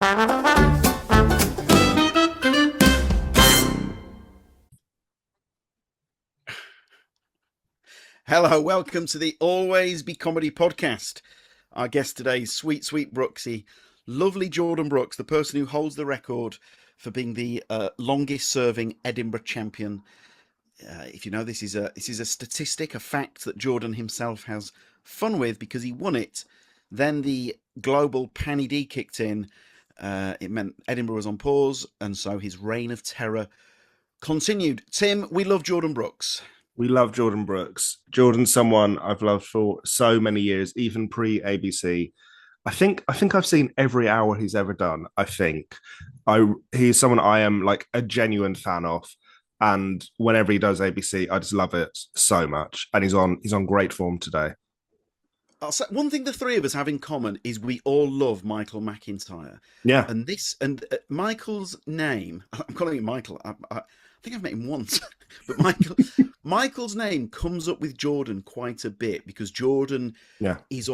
Hello, welcome to the Always Be Comedy podcast. Our guest today is sweet Brooksy, lovely Jordan Brookes, the person who holds the record for being the longest-serving Edinburgh champion. If you know, this is a statistic, a fact that Jordan himself has fun with because he won it. Then the global Panny D kicked in. It meant Edinburgh was on pause, and so his reign of terror continued. Tim, we love Jordan Brookes. We love Jordan Brookes. Jordan's someone I've loved for so many years, even pre-ABC. I think I've seen every hour he's ever done. He's someone I am like a genuine fan of. And whenever he does ABC, I just love it so much. And he's on great form today. I'll say one thing the three of us have in common is we all love Michael McIntyre. Yeah. And Michael's name, I'm calling him Michael. I think I've met him once, but Michael's name comes up with Jordan quite a bit because Jordan, he's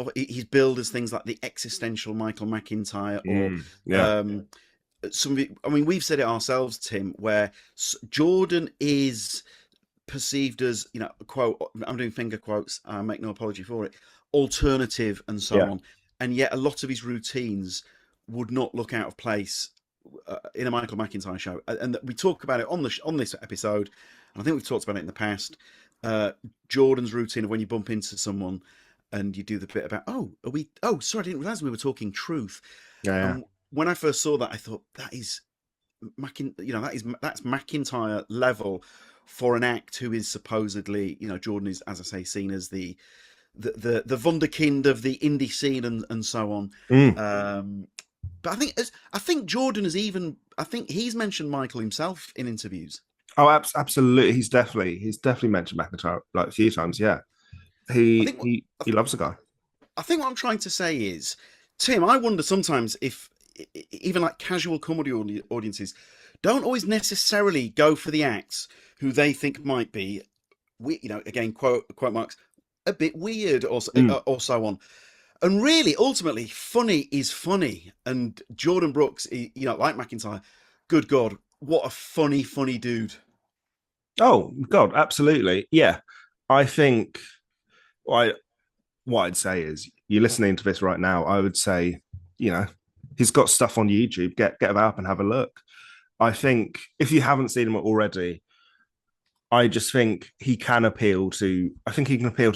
billed as things like the existential Michael McIntyre, we've said it ourselves, Tim, where Jordan is perceived as, quote, I'm doing finger quotes, I make no apology for it, alternative and so on, and yet a lot of his routines would not look out of place in a Michael McIntyre show, and we talk about it on this episode, and I think we've talked about it in the past. Jordan's routine of when you bump into someone and you do the bit about sorry, I didn't realize we were talking truth. When I first saw that, I thought that's McIntyre level for an act who is supposedly, Jordan is, as I say, seen as the wunderkind of the indie scene and so on. But I think Jordan he's mentioned Michael himself in interviews. Oh, absolutely. He's definitely mentioned McIntyre like a few times. Yeah, he loves the guy. I think what I'm trying to say is, Tim, I wonder sometimes if even like casual comedy audiences don't always necessarily go for the acts who they think might be, again quote marks, a bit weird or so on. And really, ultimately, funny is funny. And Jordan Brookes, like McIntyre, good God, what a funny dude. Oh, God, absolutely. Yeah. I think what I'd say is, you're listening to this right now, I would say, he's got stuff on YouTube. Get it up and have a look. I think if you haven't seen him already, I just think he can appeal to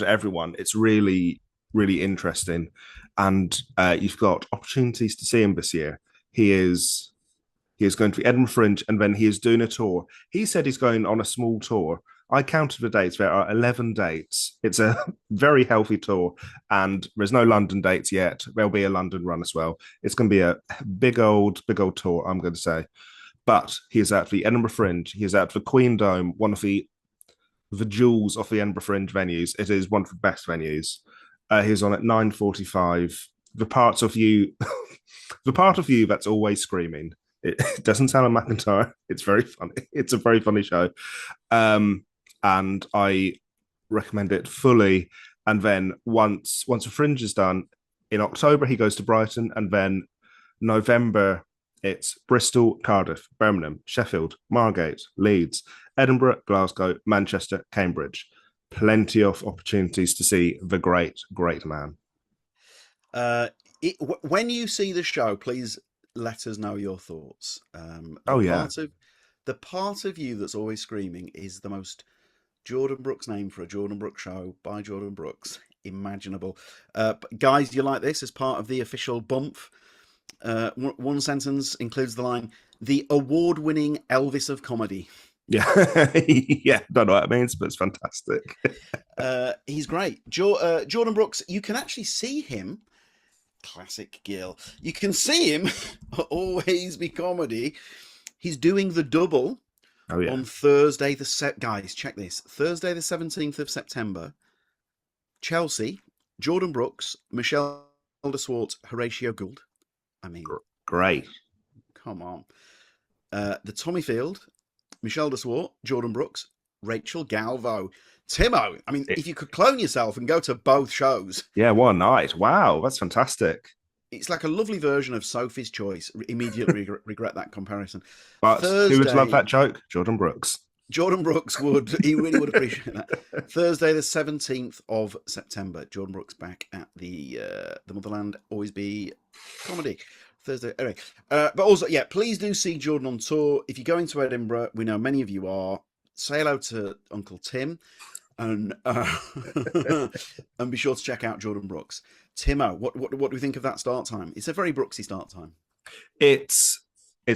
everyone. It's really, really interesting. And you've got opportunities to see him this year. He is going to the Edinburgh Fringe, and then he is doing a tour. He said he's going on a small tour. I counted the dates. There are 11 dates. It's a very healthy tour, and there's no London dates yet. There'll be a London run as well. It's going to be a big old tour, I'm going to say. But he is at the Edinburgh Fringe. He is at the Queen Dome, one of the jewels of the Edinburgh Fringe venues. It is one of the best venues. He's on at 9:45. The part of you that's always screaming. It doesn't sound like McIntyre. It's very funny. It's a very funny show. And I recommend it fully. And then once the Fringe is done, in October, he goes to Brighton. And then November, it's Bristol, Cardiff, Birmingham, Sheffield, Margate, Leeds, Edinburgh, Glasgow, Manchester, Cambridge. Plenty of opportunities to see the great man. When you see the show, please let us know your thoughts. The part of you that's always screaming is the most Jordan Brookes name for a Jordan Brookes show by Jordan Brookes imaginable. Guys, you like this as part of the official bump? One sentence includes the line, the award-winning Elvis of comedy. Yeah, yeah, don't know what it means, but it's fantastic. He's great. Jordan Brookes, you can actually see him. Classic Gil. You can see him Always Be Comedy. He's doing the double on Thursday guys, check this. Thursday the 17th of September. Chelsea, Jordan Brookes, Michelle de Swart, Horatio Gould. I mean, great. Come on. The Tommy Field, Michelle de Swart, Jordan Brookes, Rachel Galvo. Timo, if you could clone yourself and go to both shows. Yeah, one night. Wow, that's fantastic. it's like a lovely version of Sophie's Choice. Immediately regret that comparison. But who would love Thursday, that joke? Jordan Brookes. Jordan Brookes would. He really would appreciate that. Thursday, the 17th of September. Jordan Brookes back at the Motherland Always Be Comedy. Thursday. Anyway, but also, yeah, please do see Jordan on tour. If you're going to Edinburgh, we know many of you are. Say hello to Uncle Tim, and and be sure to check out Jordan Brookes. Timo, what do we think of that start time? It's a very Brooksy start time. It's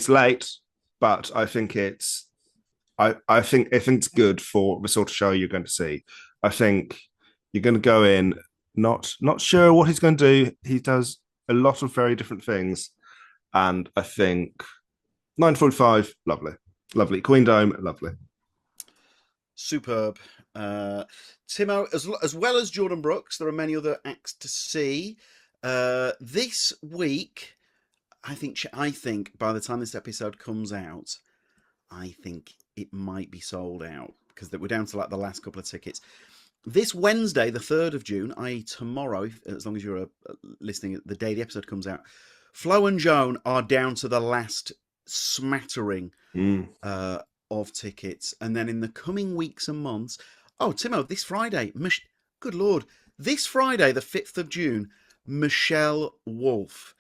late, but I think I think it's good for the sort of show you're going to see. I think you're going to go in not sure what he's going to do. He does a lot of very different things, and I think 9:45, lovely. Queen Dome, lovely. Superb. Timo, as well as Jordan Brookes, there are many other acts to see this week. I think by the time this episode comes out, I think it might be sold out because we're down to like the last couple of tickets. This Wednesday, the 3rd of June, i.e. tomorrow, as long as you're listening the day the episode comes out, Flo and Joan are down to the last smattering of tickets. And then in the coming weeks and months, Timo, this Friday, good Lord, this Friday, the 5th of June, Michelle Wolf,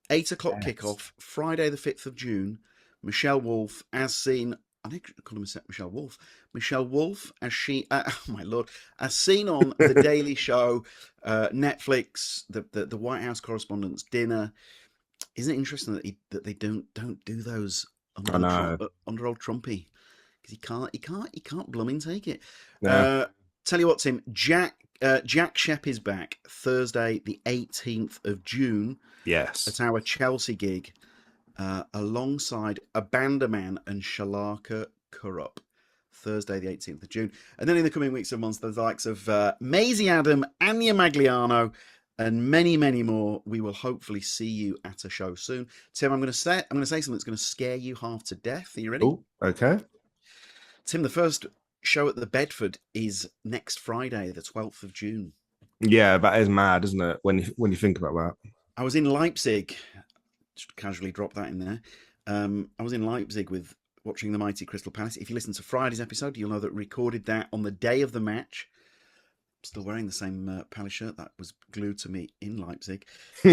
8 o'clock kickoff, Friday, the 5th of June, Michelle Wolf, as seen, I think I call her Michelle Wolf. Michelle Wolf, as she, oh my Lord, as seen on The Daily Show, Netflix, the White House Correspondents' Dinner. Isn't it interesting that they don't do those under old Trumpy? Because he can't blooming take it. Yeah. Tell you what, Tim, Jack Shepp is back Thursday, the 18th of June. Yes, at our Chelsea gig. Alongside Abandaman and Shalaka Kurup, Thursday the 18th of June. And then in the coming weeks and months, the likes of Maisie Adam, Anya Magliano, and many, many more. We will hopefully see you at a show soon. Tim, I'm going to say something that's going to scare you half to death. Are you ready? Ooh, okay. Tim, the first show at the Bedford is next Friday, the 12th of June. Yeah, that is mad, isn't it? When you think about that. I was in Leipzig. Just casually drop that in there. I was in Leipzig watching the mighty Crystal Palace. If you listen to Friday's episode, you'll know that we recorded that on the day of the match. Still wearing the same Palace shirt that was glued to me in Leipzig.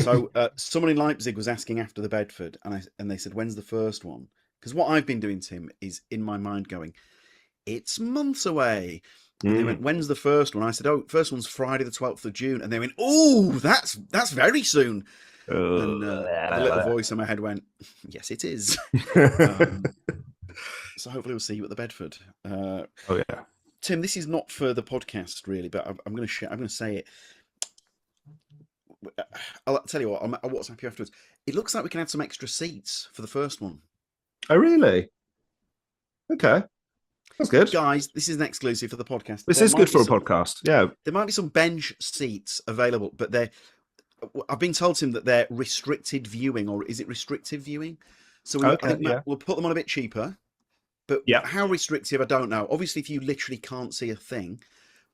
So someone in Leipzig was asking after the Bedford, and they said, "When's the first one?" Because what I've been doing, Tim, is in my mind going, "It's months away." And they went, "When's the first one?" I said, first one's Friday the 12th of June. And they went, "Oh, that's very soon." And the little voice in my head went, "Yes, it is." So hopefully we'll see you at the Bedford. Oh yeah, Tim. This is not for the podcast really, but I'm going to say it. I'll tell you what. I'll WhatsApp you afterwards. It looks like we can add some extra seats for the first one. Oh really? Okay, that's good, guys. This is an exclusive for the podcast. This is good for a podcast. Yeah, there might be some bench seats available, but I've been told to him that they're restricted viewing, or is it restricted viewing? So we'll put them on a bit cheaper, but how restrictive, I don't know. Obviously, if you literally can't see a thing,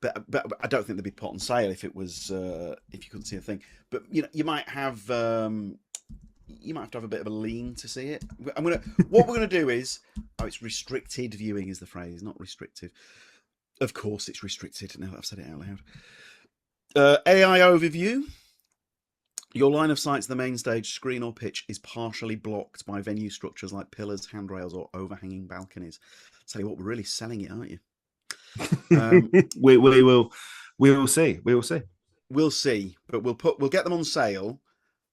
but I don't think they'd be put on sale if it was if you couldn't see a thing. But you might have to have a bit of a lean to see it. What we're gonna do is it's restricted viewing is the phrase, not restrictive. Of course, it's restricted. Now that I've said it out loud. AI overview. Your line of sight to the main stage, screen or pitch is partially blocked by venue structures like pillars, handrails, or overhanging balconies. Tell you what, we're really selling it, aren't you? We will see. We'll see, but we'll get them on sale,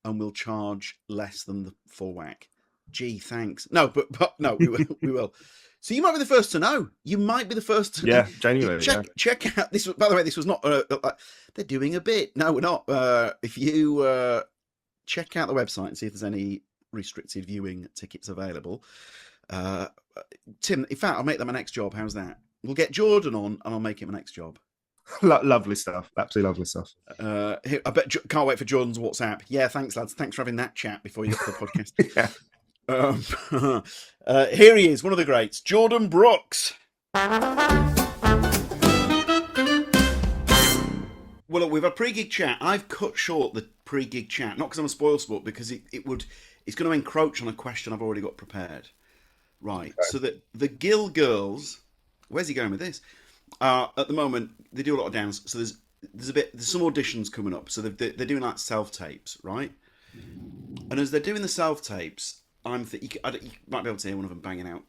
and we'll charge less than the full whack. Gee, thanks. No, but no, we will. So you might be the first to know. You might be the first to know. Genuinely. Check out this. By the way, this was not. They're doing a bit. No, we're not. If you check out the website and see if there's any restricted viewing tickets available. Tim, in fact, I'll make that my next job. How's that? We'll get Jordan on, and I'll make it my next job. Lovely stuff. Absolutely lovely stuff. I bet can't wait for Jordan's WhatsApp. Yeah, thanks, lads. Thanks for having that chat before you get to the podcast. Yeah. Here he is, one of the greats, Jordan Brookes. Well, look, we've had a pre-gig chat. I've cut short pre-gig chat, not because I'm a spoil sport, because it's going to encroach on a question I've already got prepared. Right. Okay. So that the Gill girls, where's he going with this? At the moment, they do a lot of dance. So there's some auditions coming up. So they're doing like self tapes, right? And as they're doing the self tapes, you might be able to hear one of them banging out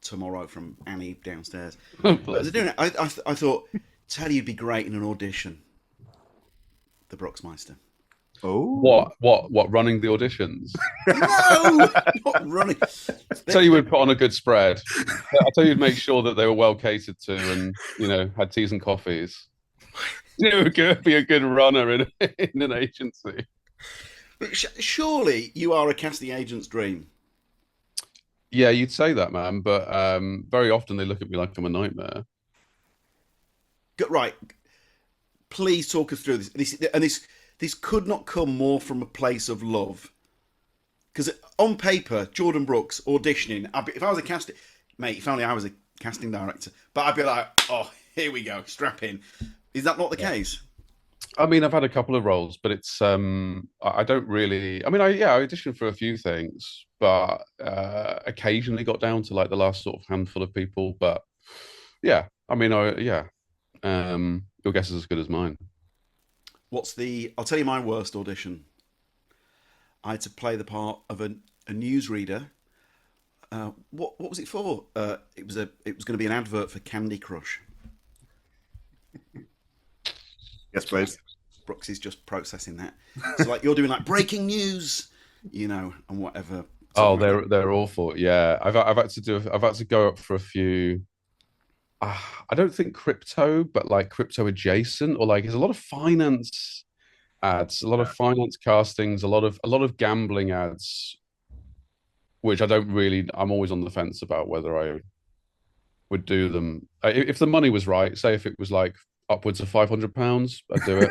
tomorrow from Annie downstairs. But as they're doing it, I thought, tell you'd be great in an audition. The Brooksmeister. Oh, what? Running the auditions? No, not running. So you would put on a good spread. I tell you'd make sure that they were well catered to, and had teas and coffees. You would be a good runner in an agency. But surely you are a casting agent's dream. Yeah, you'd say that, man. But very often they look at me like I'm a nightmare. Right. Please talk us through this. This could not come more from a place of love. Because on paper, Jordan Brookes auditioning, if I was a casting... Mate, if only I was a casting director. But I'd be like, oh, here we go, strap in. Is that not the case? I mean, I've had a couple of roles, but it's... I don't really... I mean, I auditioned for a few things, but occasionally got down to like the last sort of handful of people. But yeah, I mean, your guess is as good as mine. I'll tell you my worst audition. I had to play the part of a newsreader. What was it for? It was going to be an advert for Candy Crush. Yes, please. Brooks is just processing that. So like you're doing like breaking news, and whatever. Oh, they're awful. Yeah, I've had to go up for a few. I don't think crypto, but like crypto adjacent, or like there's a lot of finance ads, a lot of finance castings, a lot of gambling ads, which I'm always on the fence about whether I would do them. If the money was right, say if it was like upwards of £500, I'd do it.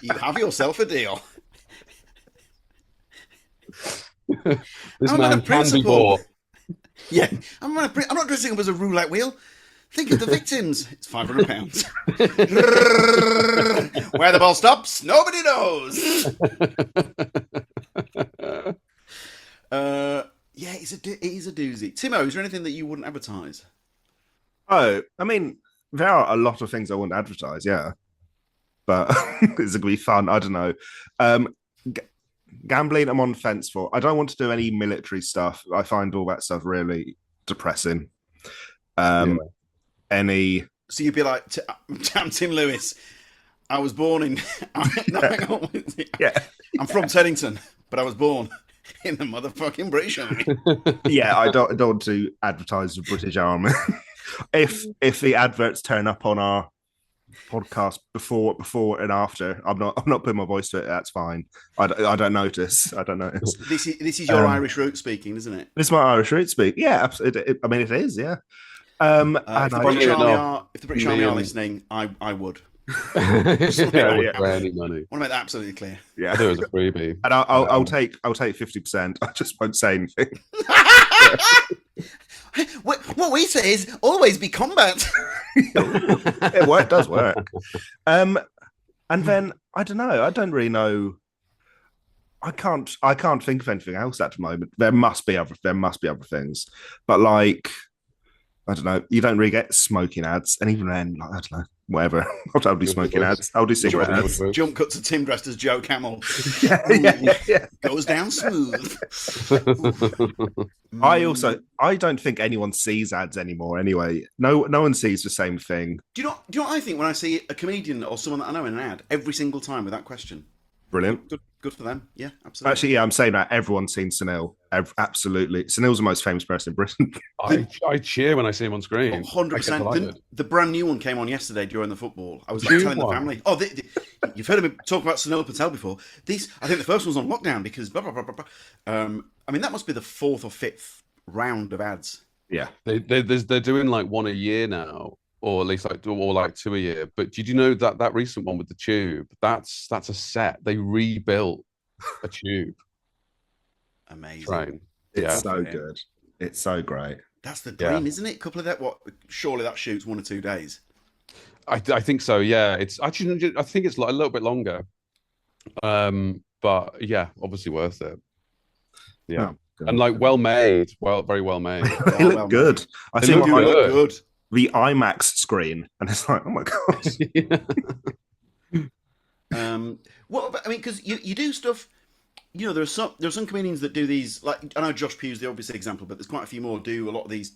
You have yourself a deal. This man can be bought. Yeah, I'm not dressing up as a roulette wheel. Think of the victims. It's £500. Where the ball stops, nobody knows. Yeah, it is a doozy. Timo, is there anything that you wouldn't advertise? Oh, I mean, there are a lot of things I wouldn't advertise, yeah. But it's going to be fun. I don't know. Gambling, I'm on the fence for. I don't want to do any military stuff. I find all that stuff really depressing. So you'd be like, I'm Tim Lewis. I was born in... Yeah. I'm from Teddington, but I was born in the motherfucking British Army. Yeah, I don't want to advertise the British Army. If the adverts turn up on our podcast before and after, I'm not putting my voice to it. That's fine. I don't notice. This is your Irish root speaking, isn't it? This is my Irish root speak. Yeah, I mean, it is. Yeah. If the British Army are listening, I would. I would for any money. I want to make that absolutely clear. Yeah, I do it as a freebie, and I'll take 50%. I just won't say anything. What we say is always be combat. It does work. And then I don't know. I don't really know. I can't think of anything else at the moment. There must be other things, but like I don't know. You don't really get smoking ads, and even then, like, I don't know. Whatever. I'll do smoking ads. I'll do cigarette ads. Jump cut to Tim dressed as Joe Camel. Yeah. Goes down smooth. I don't think anyone sees ads anymore anyway. No one sees the same thing. Do you know what I think when I see a comedian or someone that I know in an ad every single time with that question? Brilliant. Good for them. Yeah, absolutely. Actually, yeah, I'm saying that everyone's seen Sunil. Absolutely. Sunil's the most famous person in Britain. I cheer when I see him on screen. 100%. The brand new one came on yesterday during the football. I was telling the family, you've heard me talk about Sunil Patel before. I think the first one's on lockdown because blah, blah, blah, blah, blah. I mean, that must be the fourth or fifth round of ads. Yeah. They're doing like one a year now. Or at least like two a year. But did you know that recent one with the tube? That's a set. They rebuilt a tube. Amazing. Train. It's so good. It's so great. That's the dream, isn't it? A couple of that. Surely that shoots 1 or 2 days. I think so. Yeah, it's actually I think it's like a little bit longer. But yeah, obviously worth it. Yeah, Oh, God. and like well made, very well made. They Are look well good. made. I They see look them Do on look good. good. the IMAX screen, and it's like, oh my God. Well, I mean, because you do stuff. You know, there are some comedians that do these. Like I know Josh Pugh's the obvious example, but there's quite a few more do a lot of these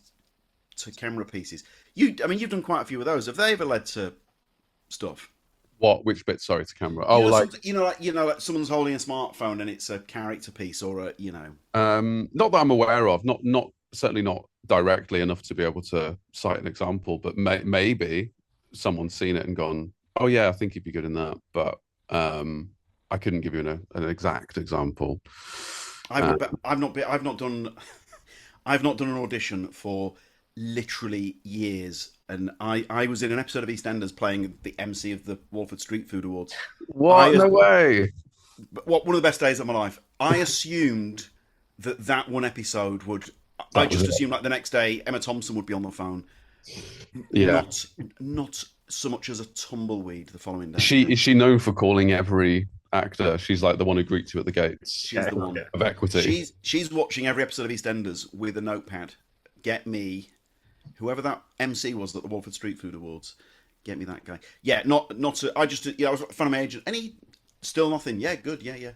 to camera pieces. I mean, you've done quite a few of those. Have they ever led to stuff? What? Which bit? Sorry, to camera. Oh, You know, like like someone's holding a smartphone and it's a character piece or a. not that I'm aware of. Not certainly not directly enough to be able to cite an example, but maybe someone's seen it and gone, "Oh yeah, I think he'd be good in that." But I couldn't give you an exact example. Uh, I've not done I've not done an audition for literally years, and I was in an episode of EastEnders playing the MC of the Walford Street Food Awards. what? I No way. One of the best days of my life. I assumed that one episode would. I That was just it. assumed like the next day Emma Thompson would be on the phone, Yeah. not so much as a tumbleweed the following day. Is she known for calling every actor? She's like the one who greets you at the gates She's the one. of equity. She's watching every episode of EastEnders with a notepad. Get me whoever that MC was at the Walford Street Food Awards. Get me that guy. Yeah, not. I just I was a fan of my agent. Any still nothing. Yeah, good. Yeah.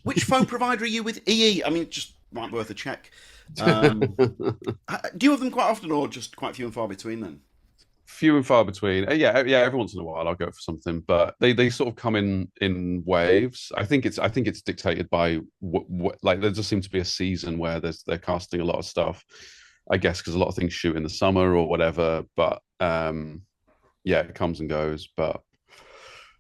Which phone provider are you with? EE. I mean, just might be worth a check. Do you have them quite often, or just quite few and far between? Then Few and far between. Yeah. Every once in a while, I'll go for something, but they sort of come in waves. I think it's dictated by like there just seems to be a season where they're casting a lot of stuff. I guess because a lot of things shoot in the summer or whatever. But yeah, it comes and goes. But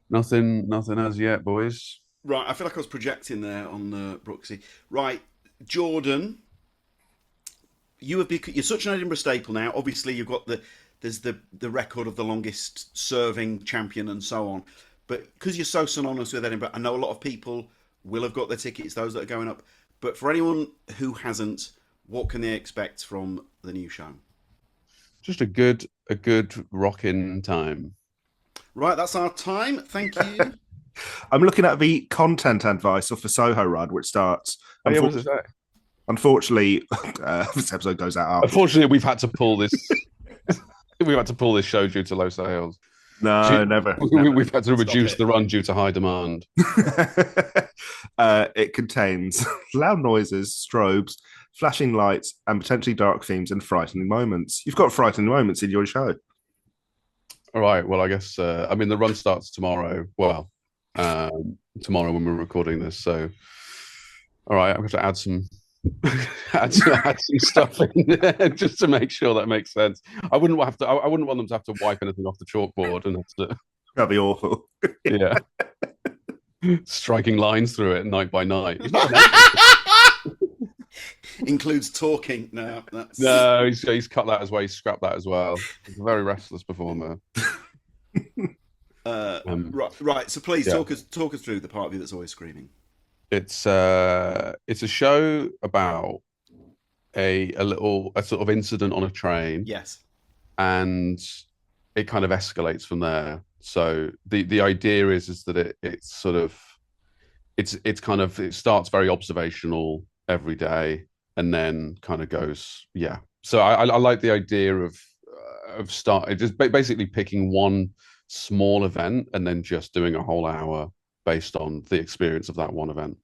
nothing as yet, boys. right. I feel like I was projecting there on Brooksy. Right, Jordan. You're such an Edinburgh staple now. Obviously, you've got there's the record of the longest serving champion and so on. But because you're so synonymous with Edinburgh, I know a lot of people will have got their tickets. Those that are going up. But for anyone who hasn't, what can they expect from the new show? Just a good rocking time. Right, that's our time. Thank you. I'm looking at the content advice for Soho Run, which starts. Oh, yeah, what does it say? Unfortunately, this episode goes out. Unfortunately, we've had to pull this. We've had to pull this show due to low sales. No, never. We've had to reduce the run due to high demand. It contains loud noises, strobes, flashing lights, and potentially dark themes and frightening moments. You've got frightening moments in your show. All right. Well, I guess I mean the run starts tomorrow. Well, tomorrow when we're recording this. So, all right, I'm going to add some add some stuff in there just to make sure that makes sense. I wouldn't want them to have to wipe anything off the chalkboard and have to. That'd be awful. Yeah. Striking lines through it night by night. Includes talking. No, he's cut that as well. He's scrapped that as well. He's a very restless performer. Right. So please talk us through the part of you that's always screaming. It's a show about a sort of incident on a train. Yes. And it kind of escalates from there. So the idea is that it starts very observational every day and then kind of goes, yeah. So I like the idea of just basically picking one small event and then just doing a whole hour based on the experience of that one event.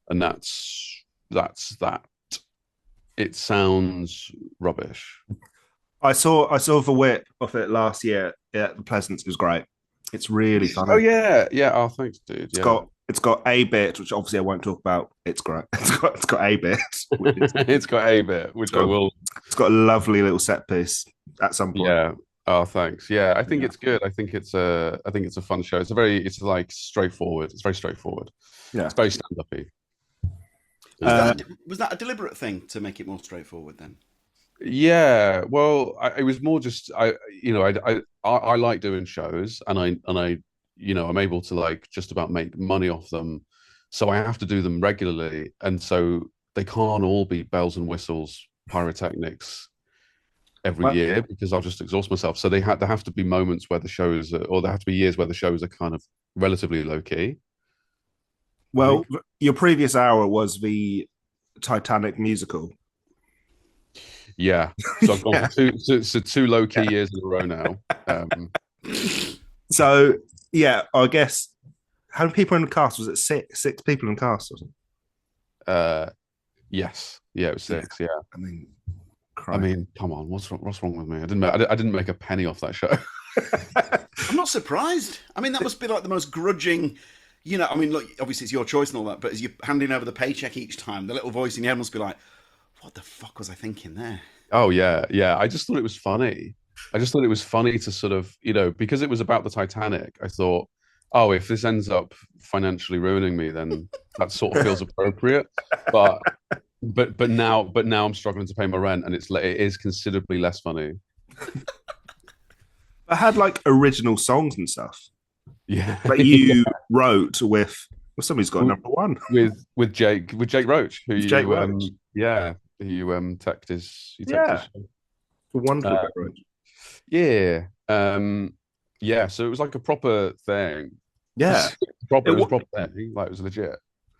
And that's that. It sounds rubbish. I saw the whip of it last year at the Pleasance. It was great. It's really funny. Oh yeah. Oh, thanks, dude. It's got a bit, which obviously I won't talk about. It's great. It's got a bit. It's got a bit, which I will. It's got a lovely little set piece at some point. Yeah. Oh, thanks. Yeah, I think it's good. I think it's a fun show. It's like straightforward. It's very straightforward. Yeah. It's very stand-up-y. Was that a deliberate thing to make it more straightforward then? Yeah, well, it was more just I like doing shows, and I'm able to like just about make money off them, so I have to do them regularly, and so they can't all be bells and whistles, pyrotechnics, every Well, year because I'll just exhaust myself. So there have to be moments where the shows, or there have to be years where the shows are kind of relatively low key. I well, think. your previous hour was the Titanic musical. Yeah. So I've gone for Yeah. two low key Yeah. years in a row now. So yeah, I guess how many people in the cast was it? Six people in the cast, wasn't Uh, yes. Yeah, it was it? six. Yeah. I mean, I Christ. mean, come on, what's wrong with me? I didn't make a penny off that show. I'm not surprised. I mean, that must be like the most grudging. I mean, look, obviously it's your choice and all that, but as you're handing over the paycheck each time, the little voice in your head must be like, "What the fuck was I thinking there?" Oh yeah, yeah. I just thought it was funny. I just thought it was funny to sort of, because it was about the Titanic. I thought, oh, if this ends up financially ruining me, then that sort of feels appropriate. But but now I'm struggling to pay my rent, and it is considerably less funny. I had like original songs and stuff Yeah, that you wrote with. Well, somebody's got a number one with Jake Roach, who with Jake you Roach. yeah, who you teched his Yeah, show. wonderful Uh, Jake Roach. yeah, yeah. So it was like a proper thing. Yeah, It was a proper thing. Like it was legit.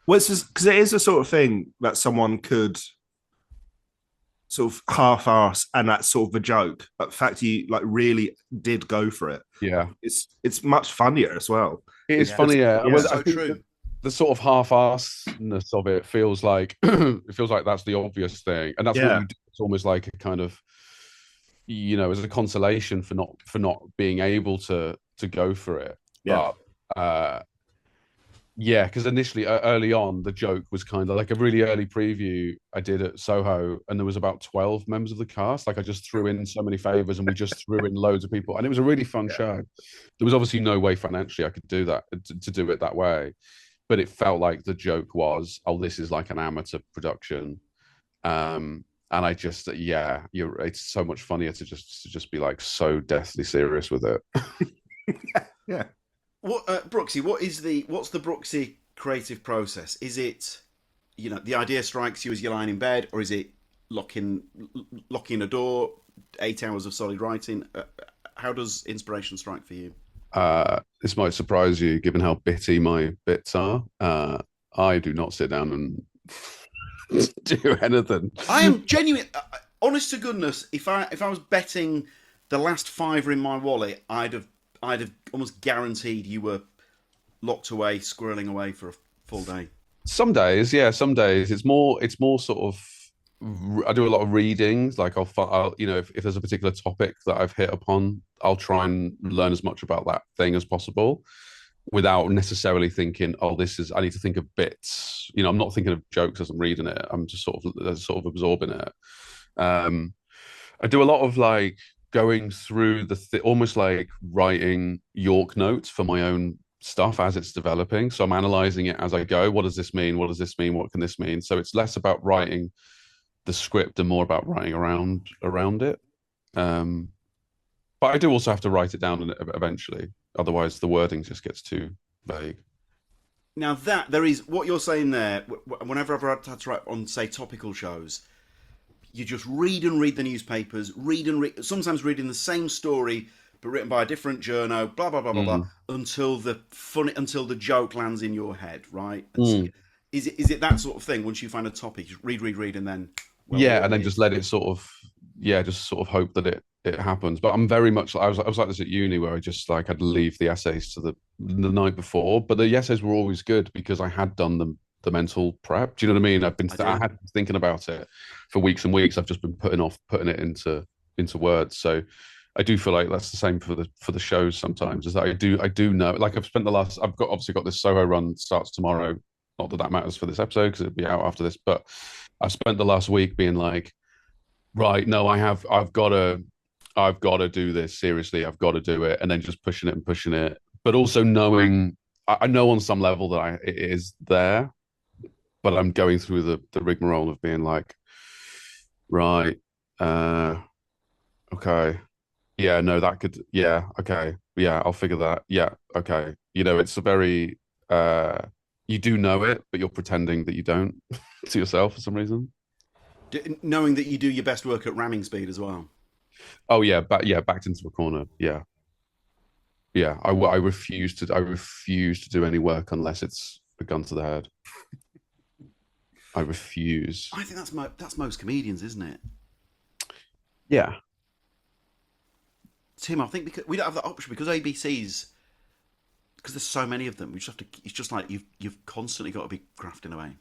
well, it's just because it is the sort of thing that someone could sort of half-ass, and that's sort of a joke. But the fact you like really did go for it, Yeah, it's much funnier as well. it is It's funny. just, Yeah, yeah, well, So I think true. the sort of half-assedness of it feels like it feels like that's the obvious thing, and that's what yeah, you do. It's almost like a kind of, as a consolation for not being able to go for it. yeah, But yeah, because initially, early on, the joke was kind of like a really early preview I did at Soho, and there was about 12 members of the cast. Like I just threw in so many favors, and we just threw in loads of people, and it was a really fun yeah, show. There was obviously no way financially I could do that to do it that way, but it felt like the joke was, oh, this is like an amateur production. And I just, yeah, it's so much funnier to just be like so deathly serious with it. yeah. What, Brooksy? What's the Brooksy creative process? Is it, the idea strikes you as you're lying in bed, or is it locking a door, 8 hours of solid writing? How does inspiration strike for you? This might surprise you, given how bitty my bits are. I do not sit down and do anything. I am genuine, honest to goodness. If I was betting the last fiver in my wallet, I'd have almost guaranteed you were locked away, squirreling away for a full day. Some days, yeah, some days it's more sort of. I do a lot of readings. Like I'll if there's a particular topic that I've hit upon, I'll try and learn as much about that thing as possible, without necessarily thinking, oh, I need to think of bits. I'm not thinking of jokes as I'm reading it. I'm just sort of absorbing it. I do a lot of like going through almost like writing York notes for my own stuff as it's developing. So I'm analyzing it as I go. What does this mean? What does this mean? What can this mean? So it's less about writing the script and more about writing around it. But I do also have to write it down eventually. Otherwise, the wording just gets too vague. Now that there is what you're saying there. Whenever I've had to write on, say, topical shows, you just read and read the newspapers, read and read. Sometimes reading the same story but written by a different journo. Blah blah blah blah blah. Mm. Until the joke lands in your head, right? And so, Mm. is it that sort of thing? Once you find a topic, just read, and then Yeah, and what then just let it sort of, yeah, just sort of hope that it happens. But I'm very much, I was like this at uni, where I just like I'd leave the essays to the night before, but the essays were always good because I had done the mental prep. Do you know what I mean? I had been thinking about it for weeks and weeks. I've just been putting it into words. So I do feel like that's the same for the shows sometimes. Is that I do know, like I've obviously got this Soho run starts tomorrow. Not that matters for this episode because it'll be out after this, but I've spent the last week being like, right, no, I've got to do this seriously. I've got to do it, and then just pushing it, but also knowing, I know on some level that it is there, but I'm going through the rigmarole of being like, right, okay, yeah, no, that could, yeah, okay, yeah, I'll figure that, yeah, okay. It's a very, you do know it, but you're pretending that you don't to yourself for some reason. knowing that you do your best work at ramming speed as well. Oh yeah, backed into a corner. Yeah, yeah. I refuse to. I refuse to do any work unless it's a gun to the head. I refuse. I think that's most comedians, isn't it? Yeah. Tim, I think because we don't have that option because ABC's because there's so many of them. We just have to. It's just like you've constantly got to be grafting away.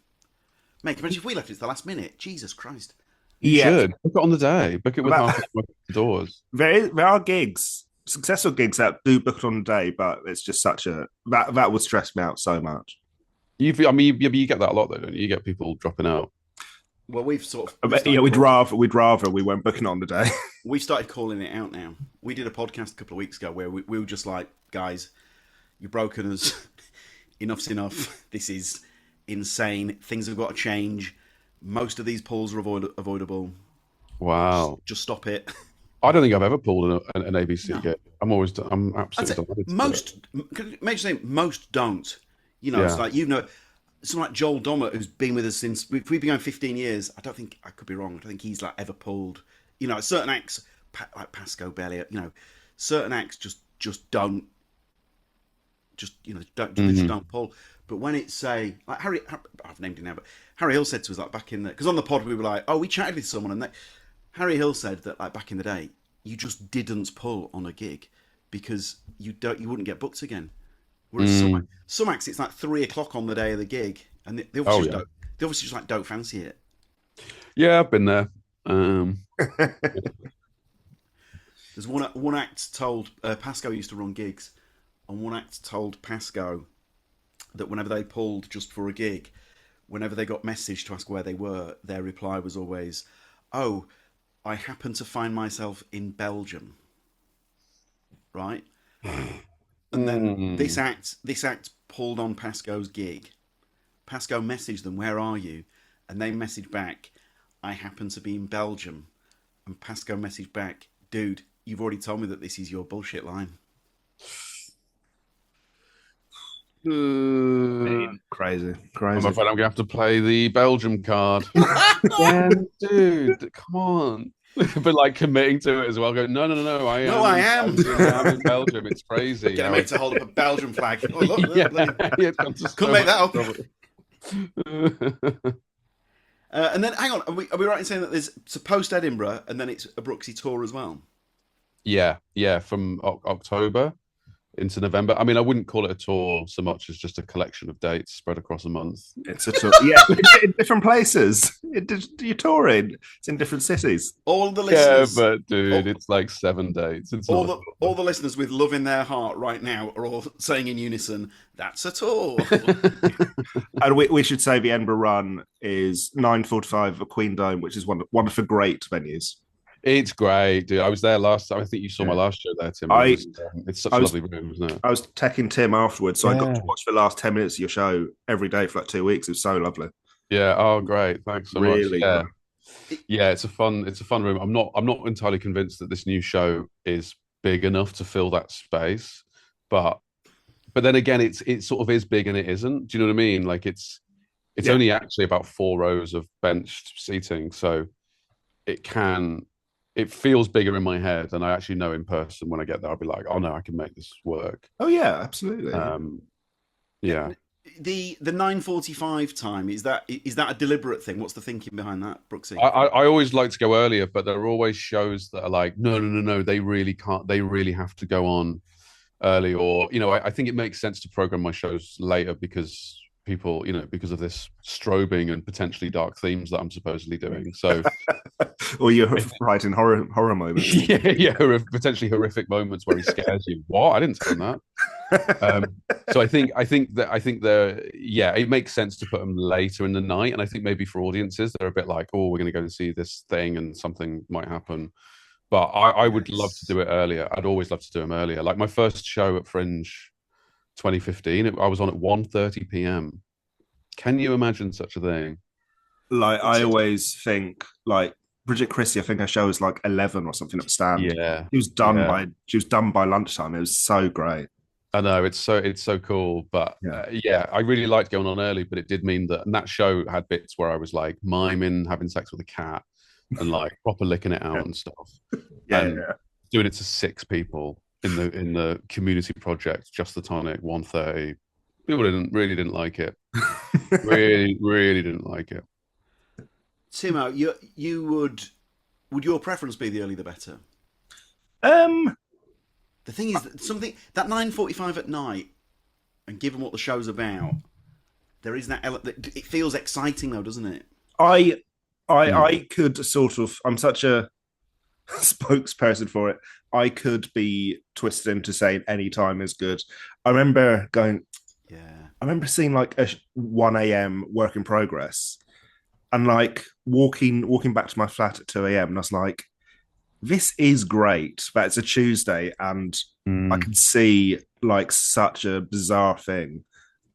Mate, imagine if we left it to the last minute. Jesus Christ. You Yeah. should book it on the day. Book it with Well, half the doors. there are gigs, successful gigs that do book it on the day, but it's just such a that would stress me out so much. I mean, you get that a lot though, don't you? You get people dropping out. Well, we've sort of But, yeah, we'd rather we weren't booking on the day. we've started calling it out now. We did a podcast a couple of weeks ago where we were just like, guys, you've broken us. Enough's enough. This is insane. Things have got to change. Most of these pulls are avoidable. Wow. Just stop it. I don't think I've ever pulled an ABC No. gig. I'm absolutely delighted. Most don't. You know, Yeah. it's like someone like Joel Dommett, who's been with us since we've been going 15 years. I don't think I could be wrong. I don't think he's like ever pulled. You know, certain acts like Pasco Bellier. You know, certain acts just don't. They just don't pull. But when it's say like Harry, I've named him now, but Harry Hill said to us like back in the because on the pod we were like, oh, we chatted with someone and Harry Hill said that like back in the day you just didn't pull on a gig because you wouldn't get booked again. Whereas some acts it's like 3 o'clock on the day of the gig and they obviously just like don't fancy it. Yeah, I've been there. There's one act told Pasco used to run gigs, and one act told Pasco that whenever they pulled just for a gig, whenever they got messaged to ask where they were, their reply was always, "Oh, I happen to find myself in Belgium." Right? And then this act pulled on Pasco's gig. Pasco messaged them, "Where are you?" And they messaged back, "I happen to be in Belgium." And Pasco messaged back, "Dude, you've already told me that this is your bullshit line." Crazy. I'm afraid I'm gonna have to play the Belgium card. Again, dude, come on. But like committing to it as well. Go, no. I am in Belgium. It's crazy. Get a mate to hold up a Belgian flag. Oh, look, couldn't make that up. And then, hang on, are we right in saying that there's a post Edinburgh and then it's a Brooksy tour as well? Yeah, from October into November. I mean, I wouldn't call it a tour so much as just a collection of dates spread across a month. It's a tour, yeah, in different places. You're touring. It's in different cities. All the listeners, yeah, but dude, it's like 7 dates. It's all the listeners with love in their heart right now are all saying in unison, "That's a tour." And we should say the Edinburgh run is 9:45 at Queen Dome, which is one of the great venues. It's great, dude. I was there last time. I think you saw my last show there, Tim. It's such a lovely room, isn't it? I was texting Tim afterwards, so I got to watch the last 10 minutes of your show every day for like 2 weeks. It was so lovely. Yeah. Oh, great. Thanks so much. Yeah. Yeah, it's a fun room. I'm not entirely convinced that this new show is big enough to fill that space, but then again, it sort of is big and it isn't. Do you know what I mean? Like it's only actually about 4 rows of benched seating, so it feels bigger in my head, and I actually know in person when I get there, I'll be like, oh no, I can make this work. Oh yeah, absolutely. Yeah. The 9:45 time, is that a deliberate thing? What's the thinking behind that, Brooksy? I always like to go earlier, but there are always shows that are like, no, they really can't. They really have to go on early, or I think it makes sense to program my shows later because people, because of this strobing and potentially dark themes that I'm supposedly doing. So, or you're writing horror moments. yeah, potentially horrific moments where he scares you. What? I didn't tell him that. So I think it makes sense to put them later in the night, and I think maybe for audiences they're a bit like, oh, we're going to go and see this thing, and something might happen. But I would love to do it earlier. I'd always love to do them earlier. Like my first show at Fringe 2015, I was on at 1:30 p.m. Can you imagine such a thing? Like I always think, like Bridget Christie, I think her show was like 11 or something at stand. Yeah, she was done by lunchtime. It was so great. I know it's so cool, but I really liked going on early. But it did mean that show had bits where I was like miming having sex with a cat and like proper licking it out and stuff. and doing it to 6 people in the community project, Just the Tonic, 1:30. People really didn't like it. Really didn't like it. Timo, you would your preference be the earlier the better? The thing is that something that 9:45 at night, and given what the show's about, there is that element. It feels exciting though, doesn't it? I could sort of. I'm such a spokesperson for it. I could be twisted into saying any time is good. I remember going. Yeah. I remember seeing like a 1 a.m. work in progress, and like walking back to my flat at 2 a.m. and I was like, this is great, but it's a Tuesday and I can see like such a bizarre thing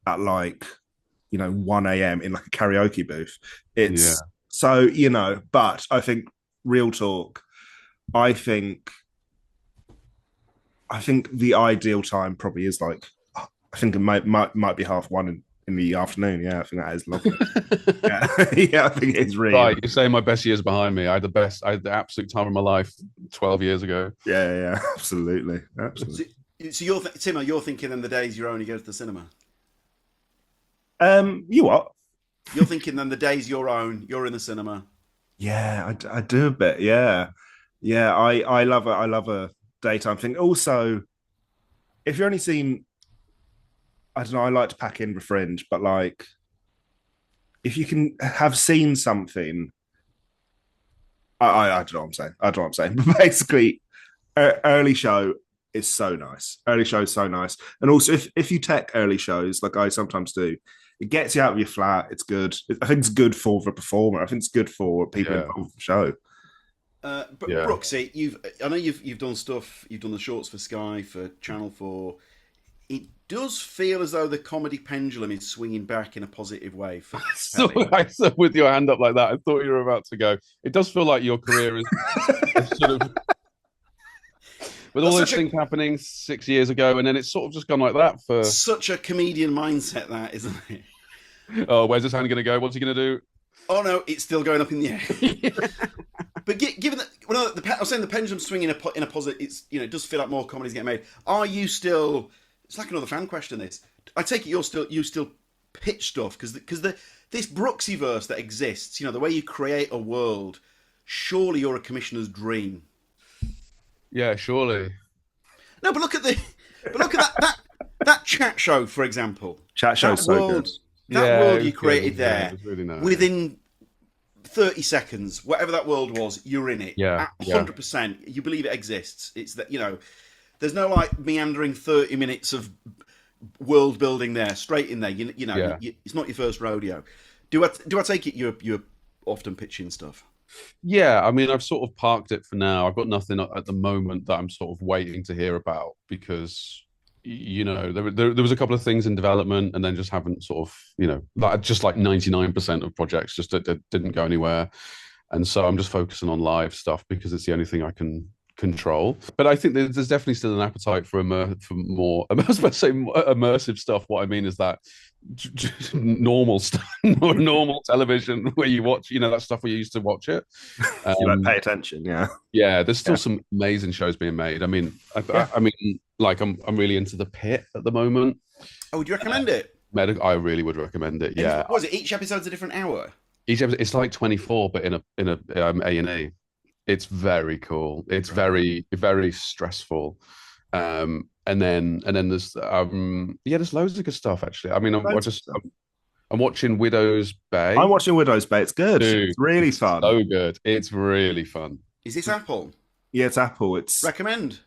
at like 1 a.m. in like a karaoke booth. It's so but I think real talk, I think the ideal time probably is like, I think it might be 1:30 in the afternoon. Yeah, I think that is lovely. yeah, I think it's really right. You're saying my best years behind me. I had the absolute time of my life 12 years ago. Yeah, absolutely. So you're Timo, you're thinking then the days you only go to the cinema. You what? You're thinking then the days you're in the cinema. Yeah, I do a bit. Yeah. I love a daytime thing. Also, if you're only seen, I don't know, I like to pack in the fringe, but like, if you can have seen something, I don't know what I'm saying. I don't know what I'm saying. But basically, early show is so nice. Early show is so nice. And also, if you tech early shows, like I sometimes do, it gets you out of your flat. It's good. I think it's good for the performer. I think it's good for people involved in the show. But Brooksy, I know you've done stuff. You've done the shorts for Sky, for Channel 4. It does feel as though the comedy pendulum is swinging back in a positive way. I saw with your hand up like that, I thought you were about to go. It does feel like your career is sort of with all those things happening 6 years ago, and then it's sort of just gone like that for such a comedian mindset, that isn't it? Oh, where's this hand going to go? What's he going to do? Oh no, it's still going up in the air. But given that, I was saying the pendulum's swinging in a positive, it does feel like more comedies getting made. Are you still? It's like another fan question. This, I take it you still pitch stuff because this Brookesy-verse that exists, the way you create a world. Surely you're a commissioner's dream. Yeah, surely. No, but look at that chat show, for example. Chat show's so good. That world you created there, really nice. Within 30 seconds, whatever that world was, you're in it. Yeah, 100%. You believe it exists. It's that there's no like meandering 30 minutes of world building there, straight in there. It's not your first rodeo. Do I take it you're often pitching stuff? Yeah, I mean, I've sort of parked it for now. I've got nothing at the moment that I'm sort of waiting to hear about because, there was a couple of things in development and then just haven't sort of, just like 99% of projects just didn't go anywhere. And so I'm just focusing on live stuff because it's the only thing I can control. But I think there's definitely still an appetite for more, I was about to say immersive stuff. What I mean is that normal stuff, normal television where you watch, that stuff where you used to watch it. You pay attention, yeah. Yeah, there's still some amazing shows being made. I mean, I mean, like I'm really into The Pit at the moment. Oh, would you recommend it? I really would recommend it. Yeah. What was it? Each episode's a different hour. Each episode, it's like 24, but in a A&E. It's very cool. It's very, very stressful. And then there's there's loads of good stuff actually. I mean, I'm watching Widow's Bay. I'm watching Widow's Bay. It's good. Dude, it's really fun. So good. It's really fun. Is this Apple? Yeah, it's Apple. Recommend.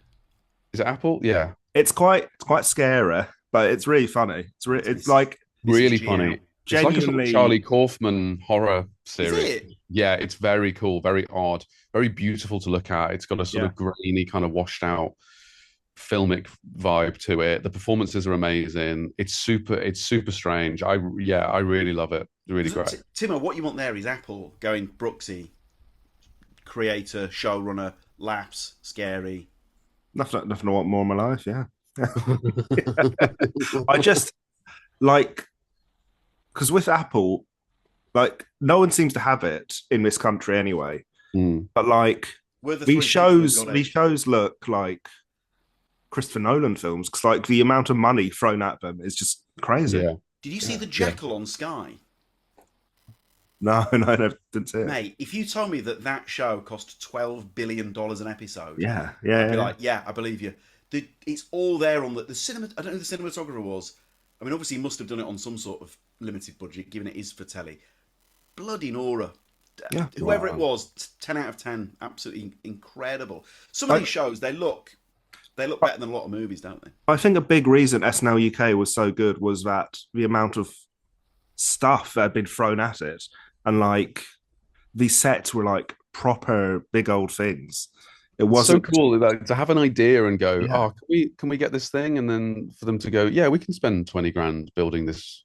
Is it Apple? Yeah. It's quite scary, but it's really funny. It's like really funny. Genuinely... It's like a sort of Charlie Kaufman horror series. Is it? Yeah, it's very cool, very odd, very beautiful to look at. It's got a sort of grainy, kind of washed out filmic vibe to it. The performances are amazing. It's super strange. I really love it. Really great. Timo, what you want there is Apple going Brooksy, creator, showrunner, laughs, scary. Nothing I want more in my life, yeah. I just like, because with Apple, like no one seems to have it in this country anyway. But like We're the these three people who've shows got these it. shows look like Christopher Nolan films because like the amount of money thrown at them is just crazy. Yeah. Did you see The Yeah. Jackal on Sky? No, didn't see it. Mate, if you told me that show cost $12 billion an episode, Yeah, I'd be like, yeah, I believe you. It's all there on the cinema. I don't know who the cinematographer was. I mean, obviously, he must have done it on some sort of limited budget, given it is for telly. Bloody Nora. Yeah. Whoever it was, 10 out of 10. Absolutely incredible. Some of these shows, they look better than a lot of movies, don't they? I think a big reason SNL UK was so good was that the amount of stuff that had been thrown at it, and like these sets were like proper big old things. It wasn't so cool like, to have an idea and go, Yeah. oh, can we get this thing? And then for them to go, yeah, we can spend 20 grand building this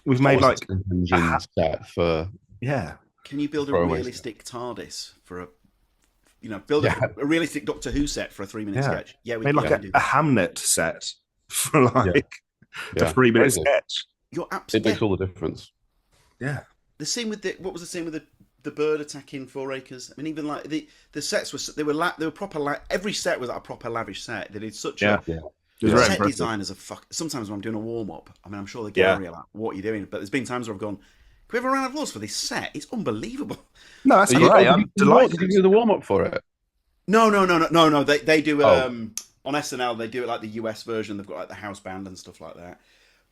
we've made like engine set for yeah. Can you build a Throwaway realistic TARDIS for build a realistic Doctor Who set for a 3-minute sketch? Yeah, we made like can do a Hamnet set for like a 3-minute Crazy. sketch. You're It absolutely. makes all the difference. Yeah. The scene with what was the scene with the bird attacking 4 acres? I mean, even like the sets were proper. Every set was like a proper lavish set. They did such a. It was very Set impressive. designers are sometimes when I'm doing a warm up, I mean, I'm sure they get angry like, what are you doing? But there's been times where I've gone, can we have a round of applause for this set? It's unbelievable. No, that's Are you- great. oh, I'm did you delighted. do the warm up for it? No. They do Oh. on SNL. They do it like the US version. They've got like the house band and stuff like that.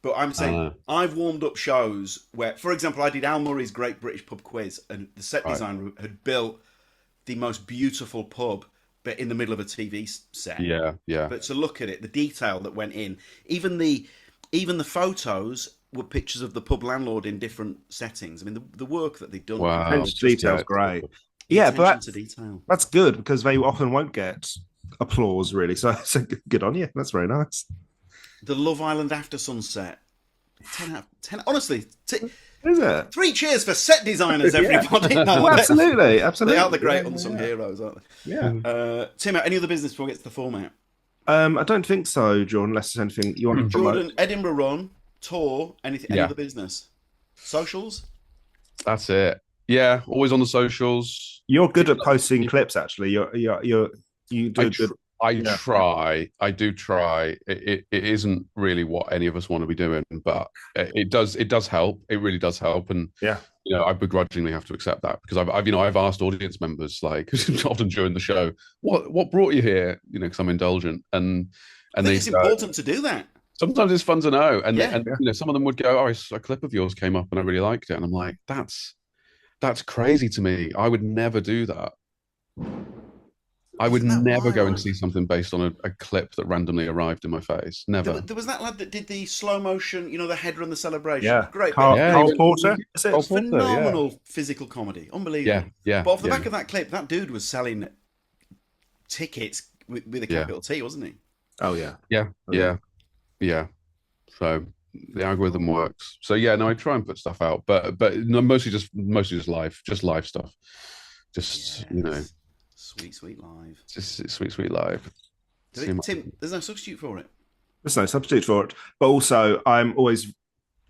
But I'm saying I've warmed up shows where, for example, I did Al Murray's Great British Pub Quiz, and the set designer had built the most beautiful pub, but in the middle of a TV set. Yeah. But to look at it, the detail that went in, even the photos were pictures of the pub landlord in different settings. I mean, the work that they've done. Wow. Attention to detail's great. The Yeah, attention but to detail. that's good because they often won't get applause, really. So good on you. That's very nice. The Love Island After Sunset. 10 out of 10. Honestly, Is it? 3 cheers for set designers, everybody. No, Well, absolutely. They are the great unsung heroes, aren't they? Yeah. Tim, any other business before we get to the format? I don't think so, Jordan, unless there's anything you want to promote. Jordan, Edinburgh run, tour, any Yeah. other business? Socials? That's it. Yeah, always on the socials. You're good at posting clips, actually. You do a good. I do try. It isn't really what any of us want to be doing, but it does help. It really does help. And Yeah. I begrudgingly have to accept that because I've asked audience members like often during the show, what brought you here? Because I'm indulgent and I think it's important to do that. Sometimes it's fun to know. And some of them would go, a clip of yours came up and I really liked it. And I'm like, that's crazy to me. I would never do that. I would never go and see something based on a clip that randomly arrived in my face. Never. There was that lad that did the slow motion, the header and the celebration. Yeah. Great. Carl Porter. Is it? Phenomenal physical comedy. Unbelievable. Yeah. But off the back of that clip, that dude was selling tickets with a capital T, wasn't he? Oh, yeah. Yeah. So the algorithm works. So I try and put stuff out, but no, mostly just live stuff. Sweet live. Just sweet live. Tim, there's no substitute for it. There's no substitute for it. But also, I'm always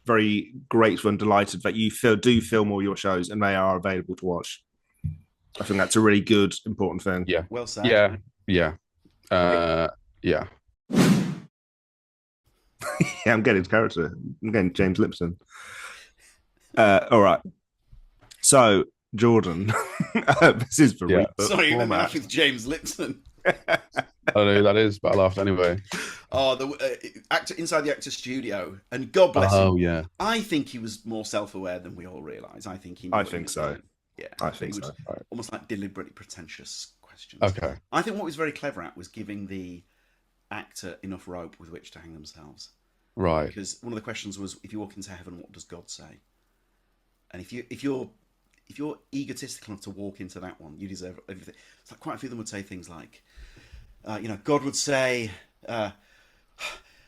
very grateful and delighted that you do film all your shows and they are available to watch. I think that's a really good, important thing. Yeah. Well said. Yeah. Yeah, I'm getting his character. I'm getting James Lipson. All right. So, Jordan, this is for Rebooked. Sorry, you made me laugh with James Lipson. I don't know who that is, but I laughed anyway. Oh, the actor inside the actor's studio, and God bless him. Oh yeah. I think he was more self-aware than we all realise. I think he. I think so. Doing. Yeah, I think so. Right. Almost like deliberately pretentious questions. Okay. I think what he was very clever at was giving the actor enough rope with which to hang themselves. Right. Because one of the questions was, if you walk into heaven, what does God say? And if you're egotistical enough to walk into that one, you deserve everything. It's like quite a few of them would say things like, God would say,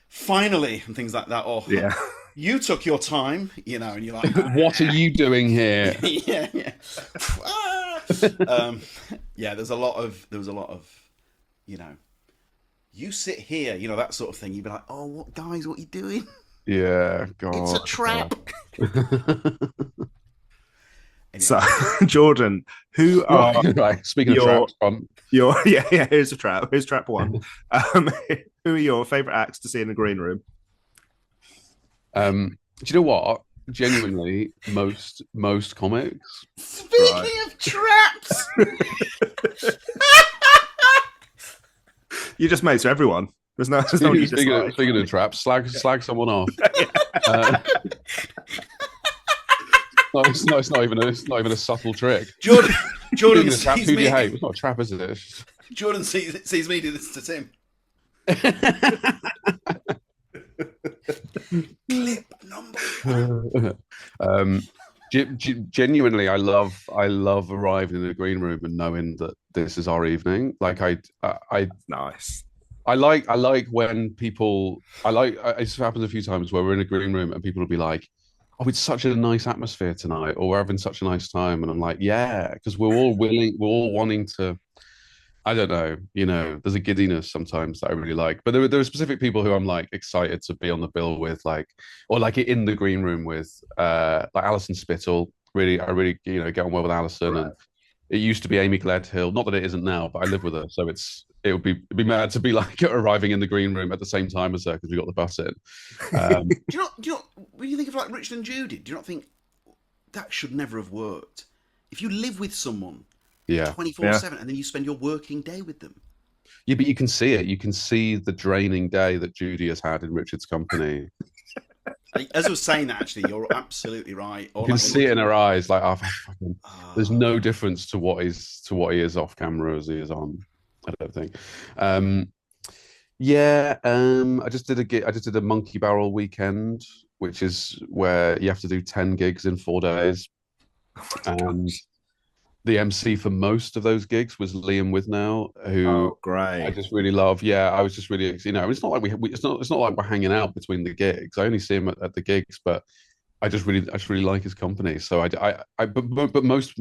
finally, and things like that. Or you took your time, and you're like, what are you doing here? yeah. There was a lot of, you sit here, that sort of thing. You'd be like, oh, what guys, what are you doing? Yeah, God. It's a trap. Anyway. So, Jordan, who are right? Speaking of your traps, Con, yeah? Here's a trap. Here's trap one. Who are your favorite acts to see in the green room? do you know what? Genuinely, most comics. Speaking of traps, You just mates for everyone. There's no one you dislike. Speaking of traps, slag someone off. No, it's not even a subtle trick. Jordan Speaking of traps, sees who do you me. hate? It's not a trap, is it? Jordan sees me do this to Tim. Clip number. Genuinely, I love arriving in the green room and knowing that this is our evening. Like Nice. I like when people it's happened a few times where we're in a green room and people will be like, "Oh, it's such a nice atmosphere tonight," or "We're having such a nice time," and I'm like, "Yeah," because we're all wanting to. I don't know, there's a giddiness sometimes that I really like, but there are specific people who I'm like excited to be on the bill with, or in the green room with, like Alison Spittle. I really get on well with Alison, Right. and it used to be Amy Gledhill. Not that it isn't now, but I live with her, so it'd be mad to be like arriving in the green room at the same time as her because we got the bus in. Do you not when you think of like Richard and Judy, do you not think that should never have worked? If you live with someone 24/7 and then you spend your working day with them. Yeah, but you can see it. You can see the draining day that Judy has had in Richard's company. As I was saying that, actually, you're absolutely right. You can see it in her eyes, like, there's no difference to what he is off camera as he is on. I don't think. I just did a Monkey Barrel weekend, which is where you have to do 10 gigs in 4 days. And the MC for most of those gigs was Liam Withnow, who great. I just really love. Yeah, I was just really, it's not like it's not like we're hanging out between the gigs. I only see him at the gigs, but I just really like his company. So but most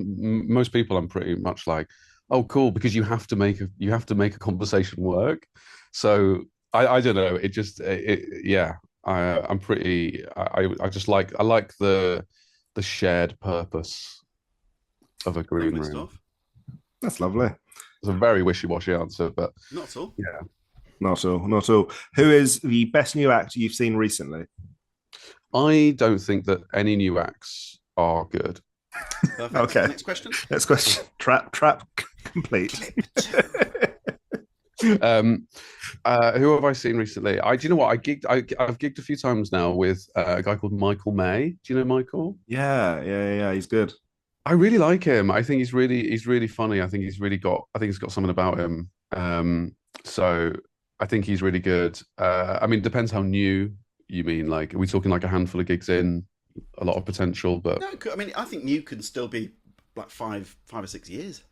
people I'm pretty much like, oh, cool, because you have to make a conversation work. So I don't know. It just I'm pretty. I just like the shared purpose of a green room. Stuff. That's lovely. It's a very wishy-washy answer, but not at all. Yeah, not at all. Who is the best new act you've seen recently? I don't think that any new acts are good. Perfect. Okay. Next question. Trap complete. Who have I seen recently? Do you know what? I've gigged a few times now with a guy called Michael May. Do you know Michael? Yeah. He's good. I really like him. I think he's really funny. I think he's got something about him. So I think he's really good. I mean, it depends how new you mean. Like, are we talking like a handful of gigs in, a lot of potential? But no, I mean, I think new can still be like 5 or 6 years.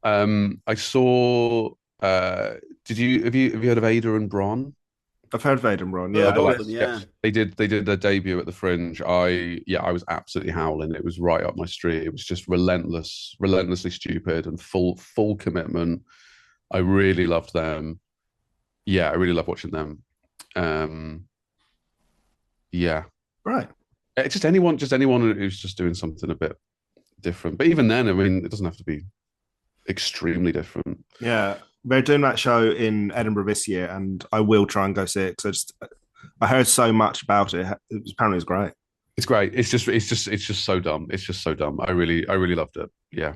I saw. Have you heard of Ada and Bron? I've heard of Ada and Bron. Yeah, They did their debut at the Fringe. I was absolutely howling. It was right up my street. It was just relentlessly stupid and full commitment. I really loved them. Yeah, I really love watching them. Yeah. Right. Just anyone who's just doing something a bit different. But even then, I mean, it doesn't have to be extremely different. Yeah. They're doing that show in Edinburgh this year, and I will try and go see it because I heard so much about it. Apparently, it's great. It's great. It's just so dumb. It's just so dumb. I really loved it. Yeah.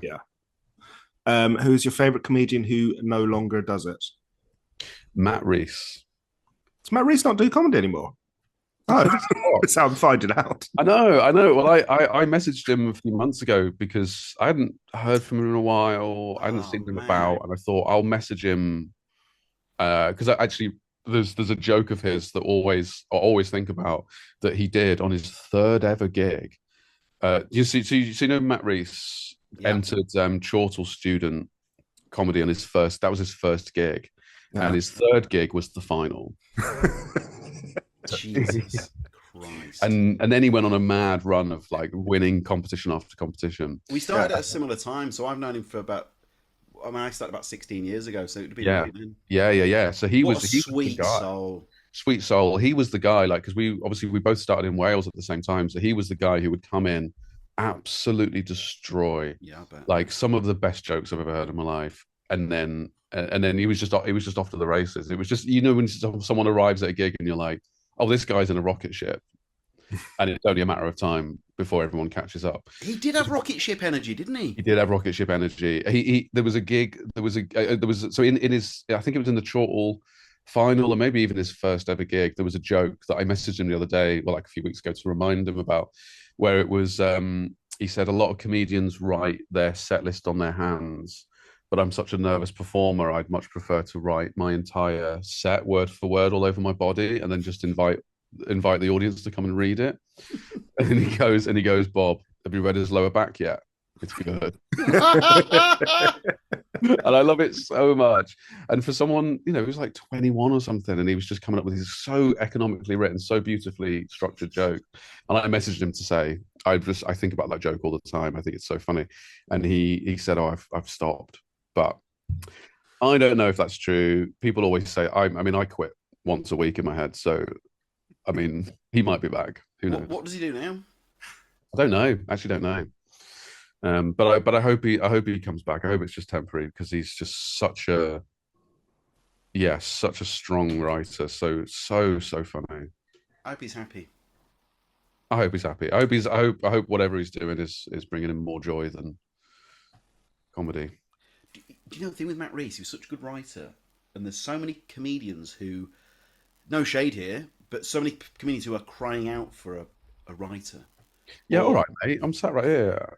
Who's your favorite comedian who no longer does it? Matt Rees. Does Matt Rees not do comedy anymore? Oh, that's how I'm finding out. I know. Well, I messaged him a few months ago because I hadn't heard from him in a while. I hadn't seen him about, and I thought I'll message him because there's a joke of his that I always think about that he did on his 3rd ever gig. You know Matt Rees entered Chortle student comedy on his first. That was his first gig, and his 3rd gig was the final. Jesus Christ. And then he went on a mad run of like winning competition after competition. We started at a similar time, so I've known him for I started about 16 years ago, so it'd be right then. Yeah. So he was a sweet soul. Sweet soul. He was the guy, like, because we both started in Wales at the same time, so he was the guy who would come in absolutely destroy. Yeah, I bet. Like some of the best jokes I've ever heard in my life. And then he was just off to the races. It was just, when someone arrives at a gig and you're like, oh, this guy's in a rocket ship, and it's only a matter of time before everyone catches up. He did have rocket ship energy, didn't he? He did have rocket ship energy. There was a gig. So in his, I think it was in the Chortle final, or maybe even his first ever gig. There was a joke that I messaged him the other day, well, like a few weeks ago, to remind him about, where it was. He said a lot of comedians write their set list on their hands, but I'm such a nervous performer. I'd much prefer to write my entire set word for word all over my body, and then just invite the audience to come and read it. And then he goes, Bob, have you read his lower back yet? It's good. And I love it so much. And for someone, he was like 21 or something, and he was just coming up with these so economically written, so beautifully structured joke. And I messaged him to say, I think about that joke all the time. I think it's so funny. And he said, oh, I've stopped. But I don't know if that's true. People always say, I quit once a week in my head. So, he might be back. Who knows? What does he do now? I don't know. Actually, don't know. But I hope he comes back. I hope it's just temporary, because he's just such a strong writer. So funny. I hope he's happy. I hope he's happy. I hope whatever he's doing is bringing him more joy than comedy. Do you know the thing with Matt Rees? He was such a good writer, and there's so many comedians who, no shade here, but so many comedians who are crying out for a writer. Yeah, all right, mate. I'm sat right here.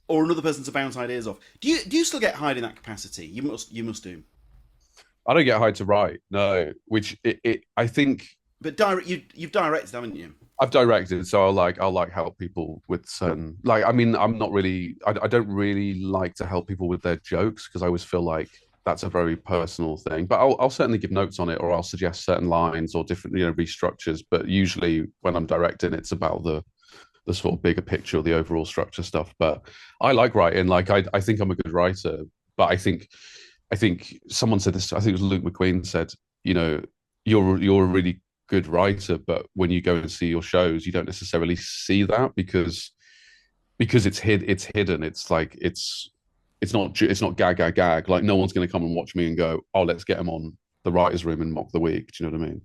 Or another person to bounce ideas off. Do you still get hired in that capacity? You must do. I don't get hired to write, no. Which I think. But you've directed, haven't you? I've directed, so I'll help people with certain. I'm not really. I don't really like to help people with their jokes, because I always feel like that's a very personal thing. But I'll certainly give notes on it, or I'll suggest certain lines or different restructures. But usually when I'm directing, it's about the sort of bigger picture, or the overall structure stuff. But I like writing. Like I think I'm a good writer. But I think someone said this. I think it was Luke McQueen said, you're a really good writer, but when you go and see your shows, you don't necessarily see that because it's hidden. It's like it's not gag. Like no one's going to come and watch me and go, oh, let's get him on the writers' room and mock the week. Do you know what I mean?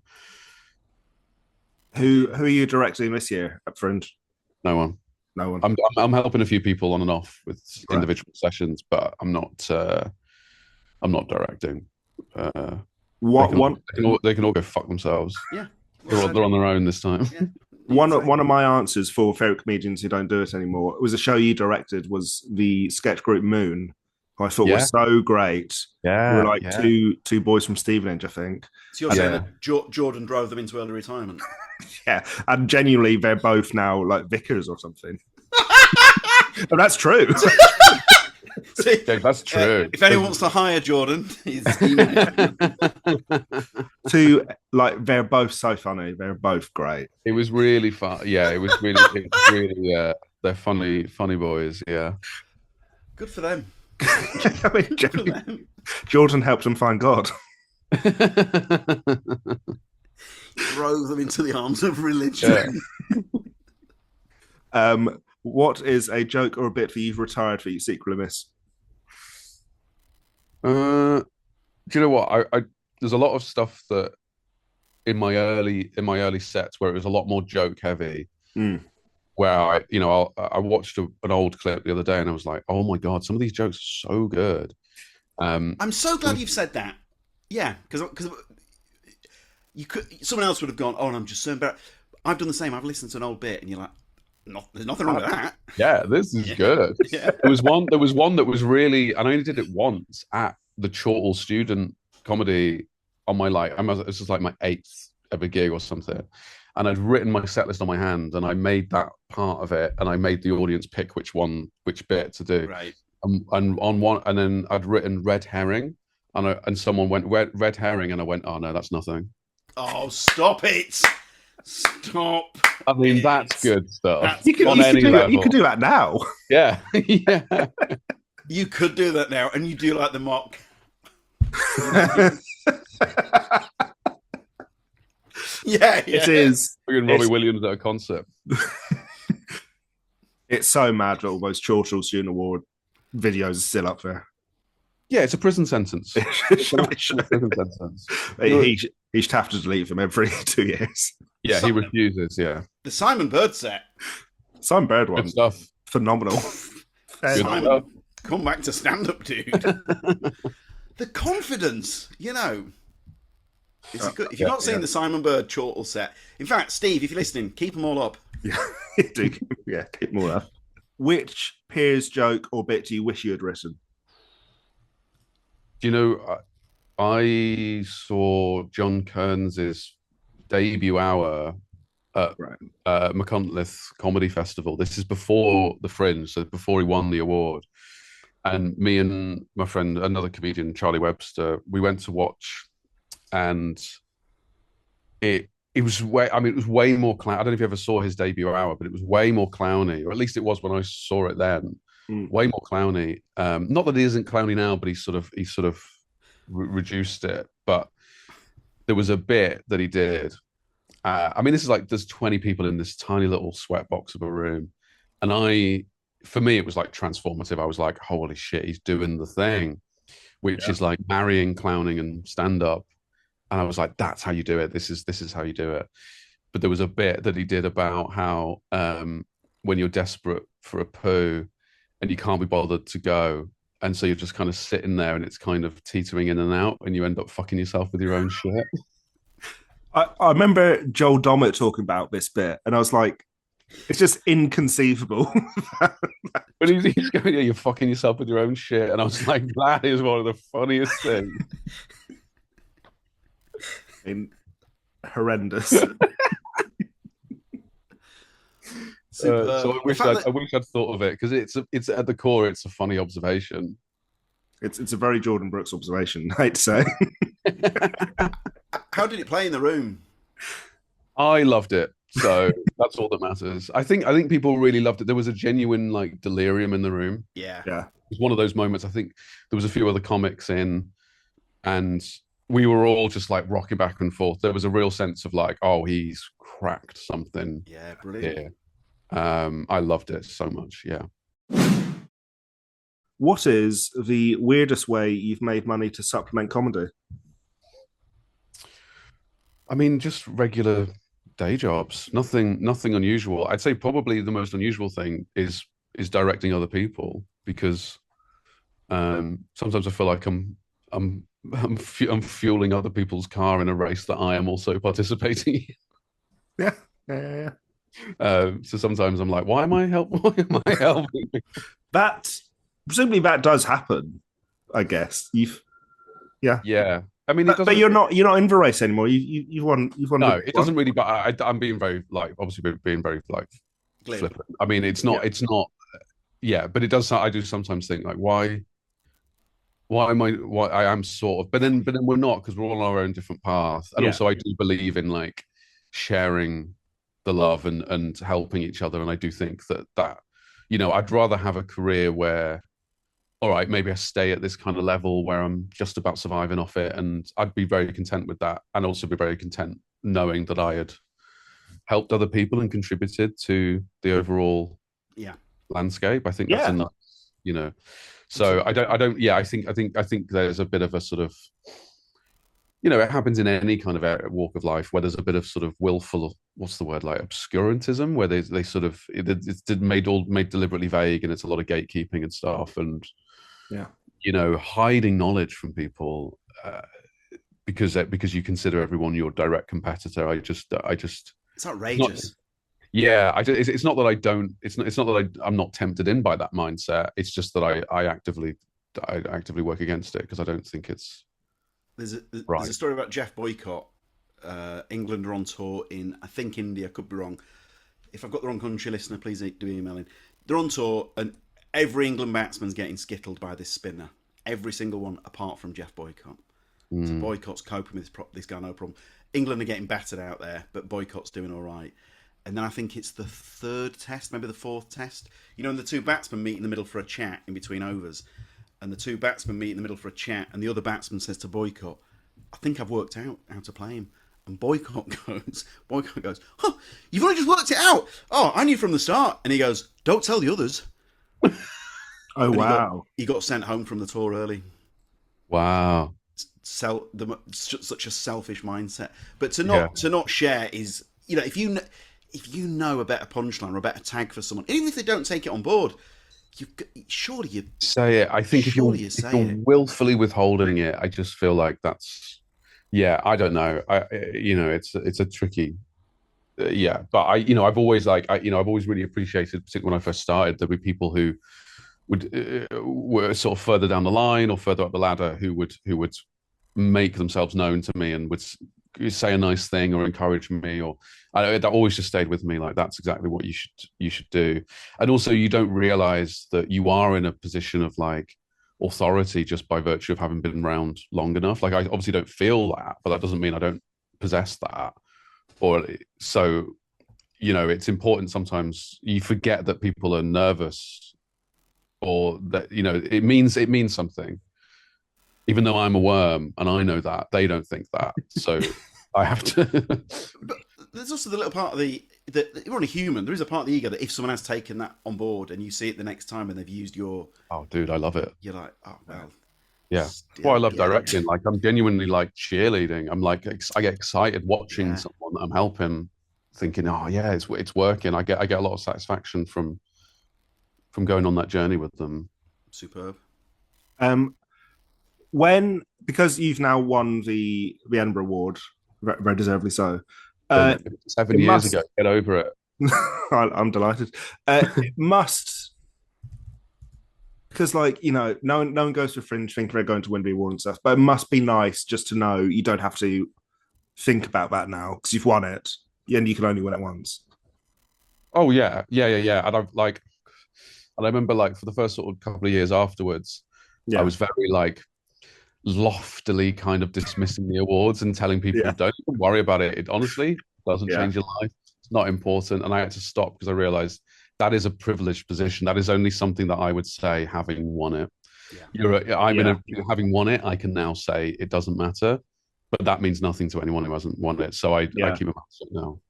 Who are you directing this year at Fringe? No one. I'm helping a few people on and off with individual sessions, but I'm not directing. They can all go fuck themselves. Yeah, they're on their own this time. Yeah. One of my answers for favorite comedians who don't do it anymore was a show you directed, was the sketch group Moon, who I thought was so great. Yeah, we were like two boys from Stevenage, I think. So you're saying that Jordan drove them into early retirement? Yeah, and genuinely, they're both now like vicars or something. And that's true. See, Dave, that's true. If anyone wants to hire Jordan, he's they're both so funny. They're both great. It was really fun. Yeah, it was really they're funny boys. Yeah, good for them. Jordan helped them find God. Drove them into the arms of religion. Yeah. What is a joke or a bit that you've retired that you secretly miss? Do you know what? I there's a lot of stuff that in my early sets where it was a lot more joke heavy. Where I watched an old clip the other day and I was like, oh my god, some of these jokes are so good. I'm so glad you've said that. Yeah, because someone else would have gone, oh, and I'm just so embarrassed. I've done the same. I've listened to an old bit and you're like, there's nothing wrong with that. Yeah, this is good. Yeah. There was one that was really, and I only did it once at the Chortle student comedy on my this was like my 8th ever gig or something. And I'd written my set list on my hand and I made that part of it and I made the audience pick which bit to do. Right. And on one, and then I'd written red herring and someone went red herring and I went, oh no, that's nothing. Oh, stop it. Stop. I mean, that's good stuff. You could do that now. Yeah. Yeah. You could do that now, and you do like the mock. Yeah. It is. Robbie Williams at a concert. It's so mad that all those Churchill Student Award videos are still up there. Yeah, it's a prison sentence. It's an actual prison sentence. He should have to delete them every 2 years. Yeah, he refuses. Yeah, The Simon Bird set. Simon Bird good one, stuff. phenomenal. Simon, come back to stand up, dude. The confidence, you know. Is it good? If you've not seen the Simon Bird chortle set, in fact, Steve, if you're listening, keep them all up. Yeah, do. Yeah, keep them all up. Which Piers joke or bit do you wish you had written? Do you know, I saw John Kearns's debut hour at McContleth Comedy Festival. This is before the Fringe, so before he won the award. And me and my friend, another comedian, Charlie Webster, we went to watch, and it was it was way more clown. I don't know if you ever saw his debut hour, but it was way more clowny, or at least it was when I saw it then. Way more clowny. Not that he isn't clowny now, but he sort of reduced it. But there was a bit that he did. I mean, this is like there's 20 people in this tiny little sweatbox of a room, and for me, it was like transformative. I was like, holy shit, he's doing the thing, which is like marrying clowning and stand up. And I was like, that's how you do it. This is how you do it. But there was a bit that he did about how when you're desperate for a poo and you can't be bothered to go, and so you're just kind of sitting there and it's kind of teetering in and out, and you end up fucking yourself with your own shit. I remember Joel Dommett talking about this bit, and I was like, it's just inconceivable. When he's going, yeah, you're fucking yourself with your own shit. And I was like, that is one of the funniest things. Horrendous. So I wish I'd thought of it, because it's at the core, it's a funny observation. It's a very Jordan Brookes observation, I'd say. How did it play in the room? I loved it, so that's all that matters. I think people really loved it. There was a genuine like delirium in the room. Yeah. It was one of those moments. I think there was a few other comics in, and we were all just like rocking back and forth. There was a real sense of like, oh, he's cracked something. Yeah, brilliant. Here. I loved it so much. Yeah. What is the weirdest way you've made money to supplement comedy? I mean, just regular day jobs. Nothing unusual. I'd say probably the most unusual thing is directing other people, because sometimes I feel like I'm fueling other people's car in a race that I am also participating in. Yeah. So sometimes I'm like, why am I helping? Presumably that does happen, I guess. Yeah. I mean, but you're not in the race anymore. You've won. No, it doesn't really. But I'm being very obviously being very flippant. I mean, it's not. Yeah, but it does. I do sometimes think like, why am I? Why I am sort of. But then we're not, because we're all on our own different path. And also, I do believe in like sharing the love and helping each other. And I do think that I'd rather have a career where, all right, maybe I stay at this kind of level where I'm just about surviving off it, and I'd be very content with that, and also be very content knowing that I had helped other people and contributed to the overall landscape. I think that's enough, So I don't. Yeah, I think there's a bit of a sort of, it happens in any kind of walk of life where there's a bit of sort of willful, what's the word, like obscurantism, where they sort of it's made deliberately vague, and it's a lot of gatekeeping and stuff, and hiding knowledge from people because you consider everyone your direct competitor. I just it's outrageous. It's not that I don't. It's not that I'm not tempted in by that mindset. It's just that I actively work against it, because I don't think it's. There's a story about Jeff Boycott. England are on tour in, I think, India. Could be wrong. If I've got the wrong country, listener, please do email in. They're on tour, and every England batsman's getting skittled by this spinner. Every single one, apart from Jeff Boycott. So Boycott's coping with this guy, no problem. England are getting battered out there, but Boycott's doing all right. And then I think it's the third test, maybe the fourth test. And the two batsmen meet in the middle for a chat in between overs. And the two batsmen meet in the middle for a chat, and the other batsman says to Boycott, I think I've worked out how to play him. And Boycott goes, oh, you've only just worked it out. Oh, I knew from the start. And he goes, don't tell the others. Oh, And wow. he got sent home from the tour early. Wow. Such a selfish mindset. But to not share is, if you know a better punchline or a better tag for someone, even if they don't take it on board, surely you say it. I think if you're willfully withholding it, I just feel like that's, I don't know. It's a tricky, But I've always I've always really appreciated, particularly when I first started, there were people who were sort of further down the line or further up the ladder who would make themselves known to me and would say a nice thing or encourage me, or that always just stayed with me. Like, that's exactly what you should do. And also, you don't realize that you are in a position of like authority just by virtue of having been around long enough. Like, I obviously don't feel that, but that doesn't mean I don't possess that. Or so, it's important. Sometimes you forget that people are nervous, or that it means something. Even though I'm a worm and I know that, they don't think that. So I have to. But there's also the little part of that you're only human. There is a part of the ego that if someone has taken that on board and you see it the next time and they've used your. Oh, dude, I love it. You're like, oh, well. Yeah. That's why I love directing. Like, I'm genuinely like cheerleading. I'm like, I get excited watching someone that I'm helping, thinking, oh, yeah, it's working. I get a lot of satisfaction from going on that journey with them. Superb. Because you've now won the Edinburgh Award, very deservedly so. 7 years ago, get over it. I'm delighted. It must, because no one goes to Fringe thinking they're going to win the award and stuff. But it must be nice just to know you don't have to think about that now because you've won it, and you can only win it once. Oh yeah. And I remember like for the first sort of couple of years afterwards, I was very like loftily kind of dismissing the awards and telling people, don't even worry about it. It honestly doesn't change your life. It's not important. And I had to stop because I realized that is a privileged position. That is only something that I would say having won it. Having won it, I can now say it doesn't matter, but that means nothing to anyone who hasn't won it. So I keep it now.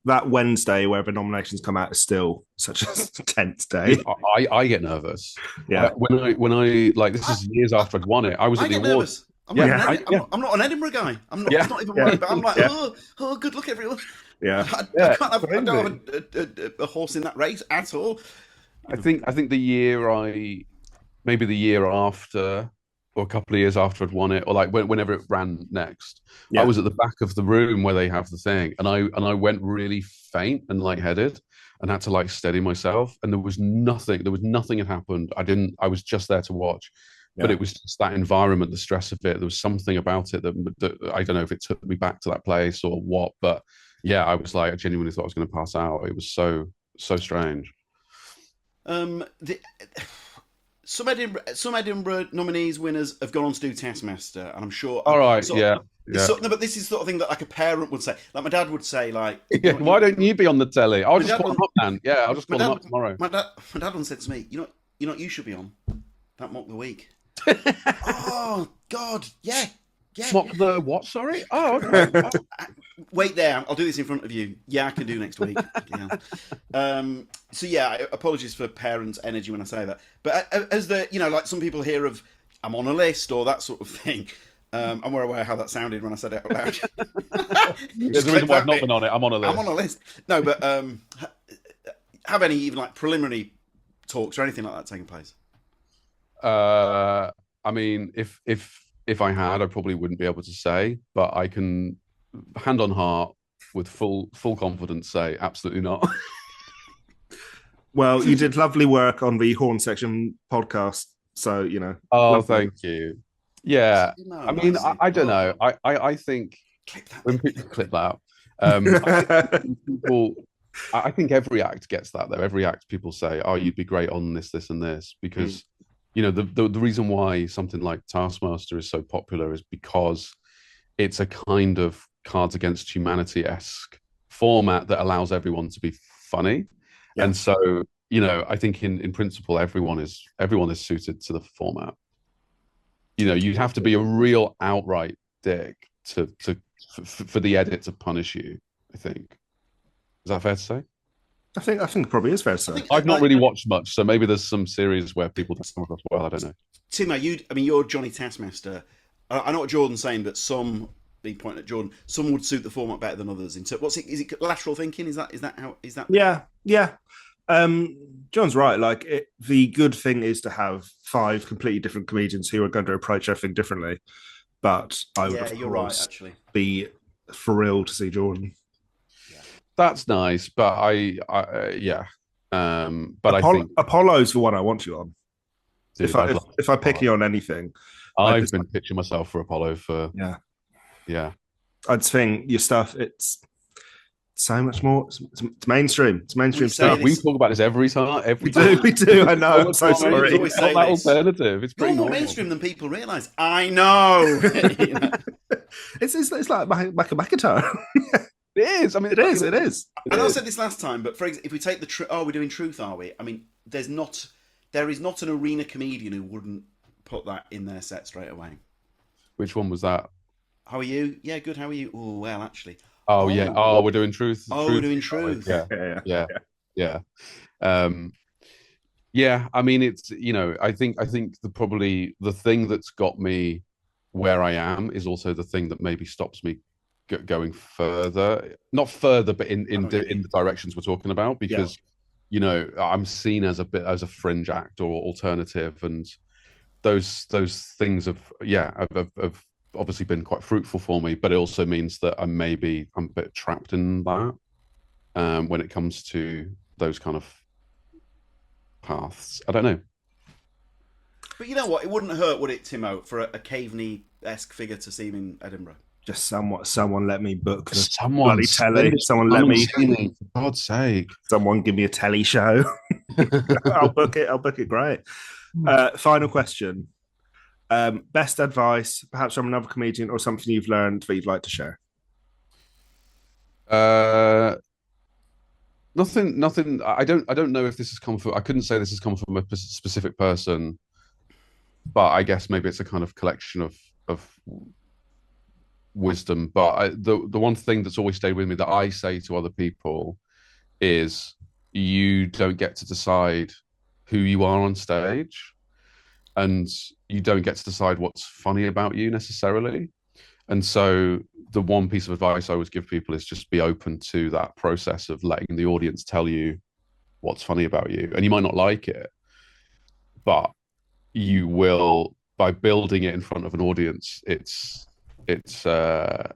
That Wednesday where the nominations come out is still such a tense day. I get nervous. Yeah. When I like, this is years after I'd won it. I was at the awards. I'm not an Edinburgh guy. I'm not. It's not even worried. But I'm like, oh, good luck, everyone. Yeah. I don't have a horse in that race at all. I think maybe the year after, or a couple of years after I'd won it, or like whenever it ran next, I was at the back of the room where they have the thing, and I went really faint and lightheaded, and had to like steady myself. And there was nothing had happened. I was just there to watch, but it was just that environment, the stress of it. There was something about it that I don't know if it took me back to that place or what, but I was like, I genuinely thought I was going to pass out. It was so strange. Some Edinburgh nominees, winners have gone on to do Taskmaster, and I'm sure. All right, no, but this is the sort of thing that like a parent would say. Like my dad would say, like, why don't you be on the telly? I'll just call him up, man. Yeah, I'll just call him up tomorrow. My dad once said to me, you know what you should be on? That Mock the Week. Oh God, yeah. Mock the what? Sorry. Oh, okay. Wait there. I'll do this in front of you. Yeah, I can do next week. Apologies for parents' energy when I say that. But as like some people hear of, I'm on a list or that sort of thing. I'm more aware how that sounded when I said it out loud. There's a reason why I've not been on it. I'm on a list. I'm on a list. No, but have any even like preliminary talks or anything like that taking place? I mean, if I had, I probably wouldn't be able to say, but I can, hand on heart, with full confidence, say absolutely not. Well, you did lovely work on the Horn Section podcast, so Oh, lovely. Thank you. Yeah, I mean, I don't know. I think when people clip that out, I think every act gets that though. Every act, people say, "Oh, you'd be great on this, this, and this," because. The reason why something like Taskmaster is so popular is because it's a kind of Cards Against Humanity-esque format that allows everyone to be funny. Yeah. And so, I think in principle, everyone is suited to the format. You'd have to be a real outright dick for for the edit to punish you. I think. Is that fair to say? I think it probably is fair to say. I've not really watched much, so maybe there's some series where people don't come across well. I don't know. Timo, you're Johnny Taskmaster. I know what Jordan's saying, but some big point at Jordan. Some would suit the format better than others. What's it? Is it lateral thinking? Is that how? Is that? Yeah. John's right. Like the good thing is to have 5 completely different comedians who are going to approach everything differently. But I would, you're right. Actually, be thrilled to see Jordan. That's nice, but yeah. But I think Apollo's the one I want you on. Dude, if I pick you on anything, I've been pitching myself for Apollo for yeah. I just think your stuff, it's so much more. It's mainstream. It's mainstream stuff. We talk about this every time. We do. I know. I'm so sorry. It's not that alternative. It's pretty more mainstream than people realise. I know. It's like McIntyre. It is. I mean, it is. And I said this last time, but for example, if we take we're doing Truth, are we? I mean, there is not an arena comedian who wouldn't put that in their set straight away. Which one was that? How are you? Yeah, good. How are you? Oh, well, actually. Yeah. Oh, we're doing Truth. We're doing Truth. Yeah. Yeah. I mean, it's I think the thing that's got me where I am is also the thing that maybe stops me going further, not further, but in the directions we're talking about, because I'm seen as a fringe act or alternative, and those things have obviously been quite fruitful for me, but it also means that I'm a bit trapped in that when it comes to those kind of paths. I don't know. But you know what? It wouldn't hurt, would it, Timo, for a Caveney-esque figure to see him in Edinburgh? Just someone let me book the bloody telly. Someone let me, for God's sake. Someone give me a telly show. I'll book it. Great. Final question. Best advice, perhaps from another comedian or something you've learned that you'd like to share? Nothing. I don't know if this has come from. I couldn't say this has come from a specific person, but I guess maybe it's a kind of collection of wisdom. But the one thing that's always stayed with me that I say to other people is, you don't get to decide who you are on stage, and you don't get to decide what's funny about you necessarily. And so the one piece of advice I always give people is just be open to that process of letting the audience tell you what's funny about you. And you might not like it, but you will, by building it in front of an audience, it's yeah.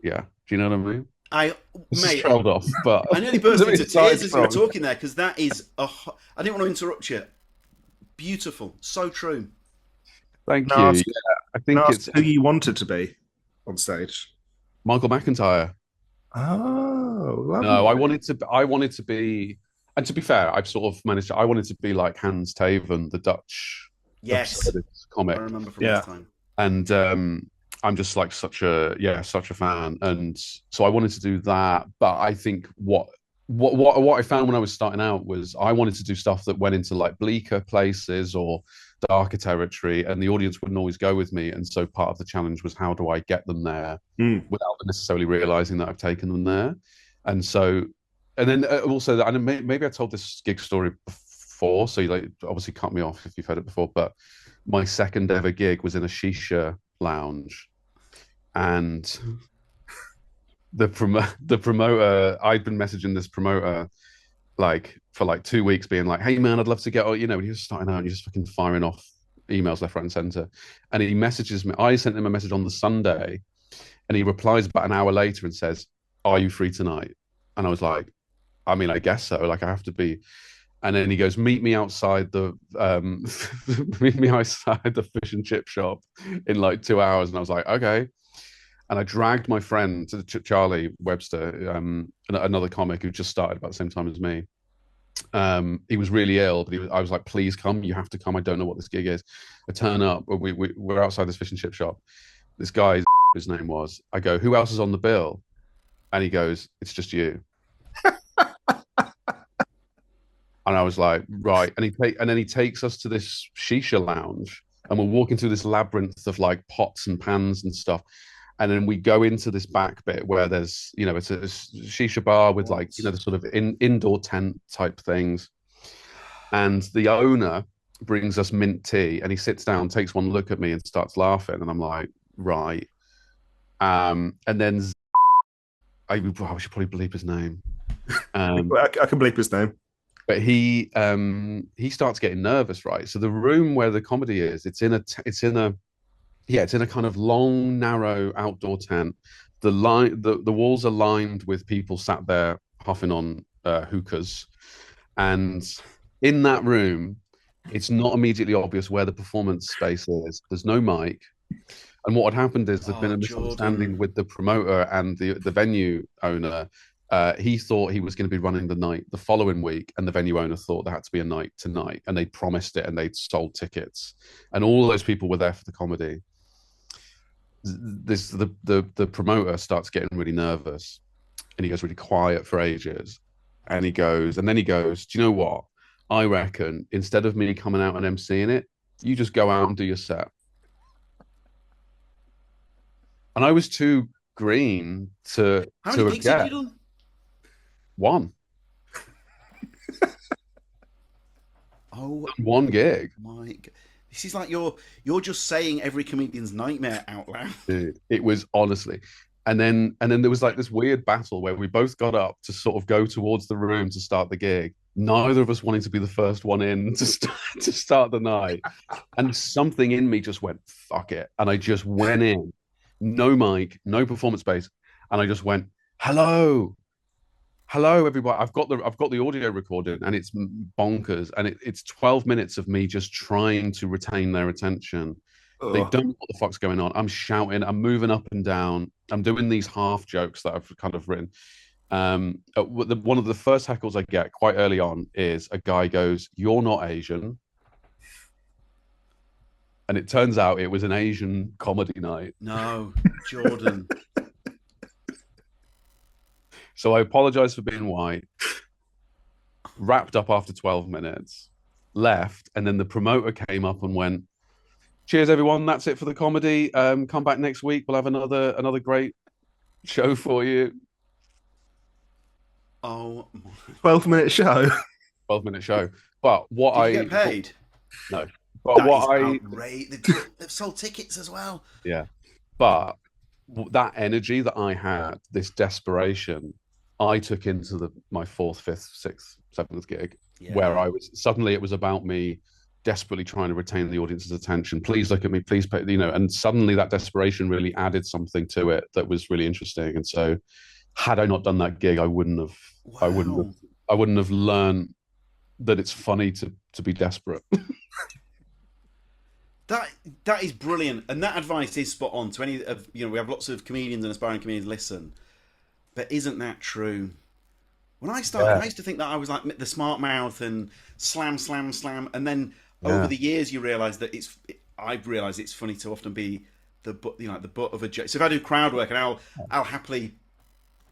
Do you know what I mean? Mate, trailed off, but I nearly burst into tears as you were talking there, because that is I didn't want to interrupt you. Beautiful, so true. Thank you. Yeah, I think it's who you wanted to be on stage. Michael McIntyre. Oh, lovely. No, I wanted to be, and to be fair, I've sort of managed to. I wanted to be like Hans Taven, the Dutch comic. I remember from last time. And I'm just like such a fan, and so I wanted to do that. But I think what I found when I was starting out was I wanted to do stuff that went into like bleaker places or darker territory, and the audience wouldn't always go with me. And so part of the challenge was, how do I get them there without necessarily realizing that I've taken them there? And so, and then also, and maybe I told this gig story before, so you like obviously cut me off if you've heard it before. But my second ever gig was in a shisha lounge, and the promoter, I'd been messaging this promoter like for like 2 weeks, being like, hey man, I'd love to get, when he was starting out, and he's just fucking firing off emails left, right, and center. And he messages me. I sent him a message on the Sunday, and he replies about an hour later and says, are you free tonight? And I was like, I mean, I guess so. Like, I have to be. And then he goes, meet me outside the fish and chip shop in like 2 hours. And I was like, okay. And I dragged my friend to Charlie Webster, another comic who just started about the same time as me. He was really ill, but I was like, please come. You have to come. I don't know what this gig is. I turn up. We're outside this fish and chip shop. This guy, his name was. I go, who else is on the bill? And he goes, it's just you. And I was like, right. And then he takes us to this shisha lounge, and we're walking through this labyrinth of like pots and pans and stuff. And then we go into this back bit where there's, it's a shisha bar with like, the sort of indoor tent type things. And the owner brings us mint tea, and he sits down, takes one look at me, and starts laughing. And I'm like, right. And then I should probably bleep his name. I can bleep his name. But he starts getting nervous, right? So the room where the comedy is, it's in a kind of long, narrow outdoor tent. The walls are lined with people sat there huffing on hookahs, and in that room, it's not immediately obvious where the performance space is. There's no mic. And what had happened is there'd been a misunderstanding with the promoter and the venue owner. He thought he was going to be running the night the following week, and the venue owner thought there had to be a night tonight, and they promised it, and they'd sold tickets, and all those people were there for the comedy. The promoter starts getting really nervous, and he goes really quiet for ages, and then he goes, do you know what? I reckon instead of me coming out and emceeing it, you just go out and do your set. And I was too green to How many gigs have you done? One. Oh, one gig. Mike, this is like you're just saying every comedian's nightmare out loud. Dude, it was honestly. And then there was like this weird battle where we both got up to sort of go towards the room to start the gig. Neither of us wanting to be the first one in to start the night. And something in me just went, fuck it. And I just went in. No mic, no performance space. And I just went, hello, everybody. I've got the audio recording, and it's bonkers. And it's 12 minutes of me just trying to retain their attention. They don't know what the fuck's going on. I'm shouting, I'm moving up and down. I'm doing these half jokes that I've kind of written. One of the first heckles I get quite early on is a guy goes, "You're not Asian." And it turns out it was an Asian comedy night. No, Jordan. So I apologize for being white. Wrapped up after 12 minutes, left, and then the promoter came up and went, "Cheers, everyone. That's it for the comedy. Come back next week. We'll have another great show for you." Oh, 12-minute show. 12-minute show. But what Did you get paid? No. But that what is outrageous. They've sold tickets as well. Yeah. But that energy that I had, this desperation, I took into my 4th, 5th, 6th, 7th gig, where it was about me desperately trying to retain the audience's attention. Please look at me, please pay, and suddenly that desperation really added something to it that was really interesting. And so had I not done that gig, I wouldn't have learned that it's funny to be desperate. That is brilliant, and that advice is spot on to any of we have lots of comedians and aspiring comedians listen, but isn't that true? When I started, I used to think that I was like the smart mouth and slam, and then over the years you realise that I've realised it's funny to often be the butt of a joke. So if I do crowd work, and I'll happily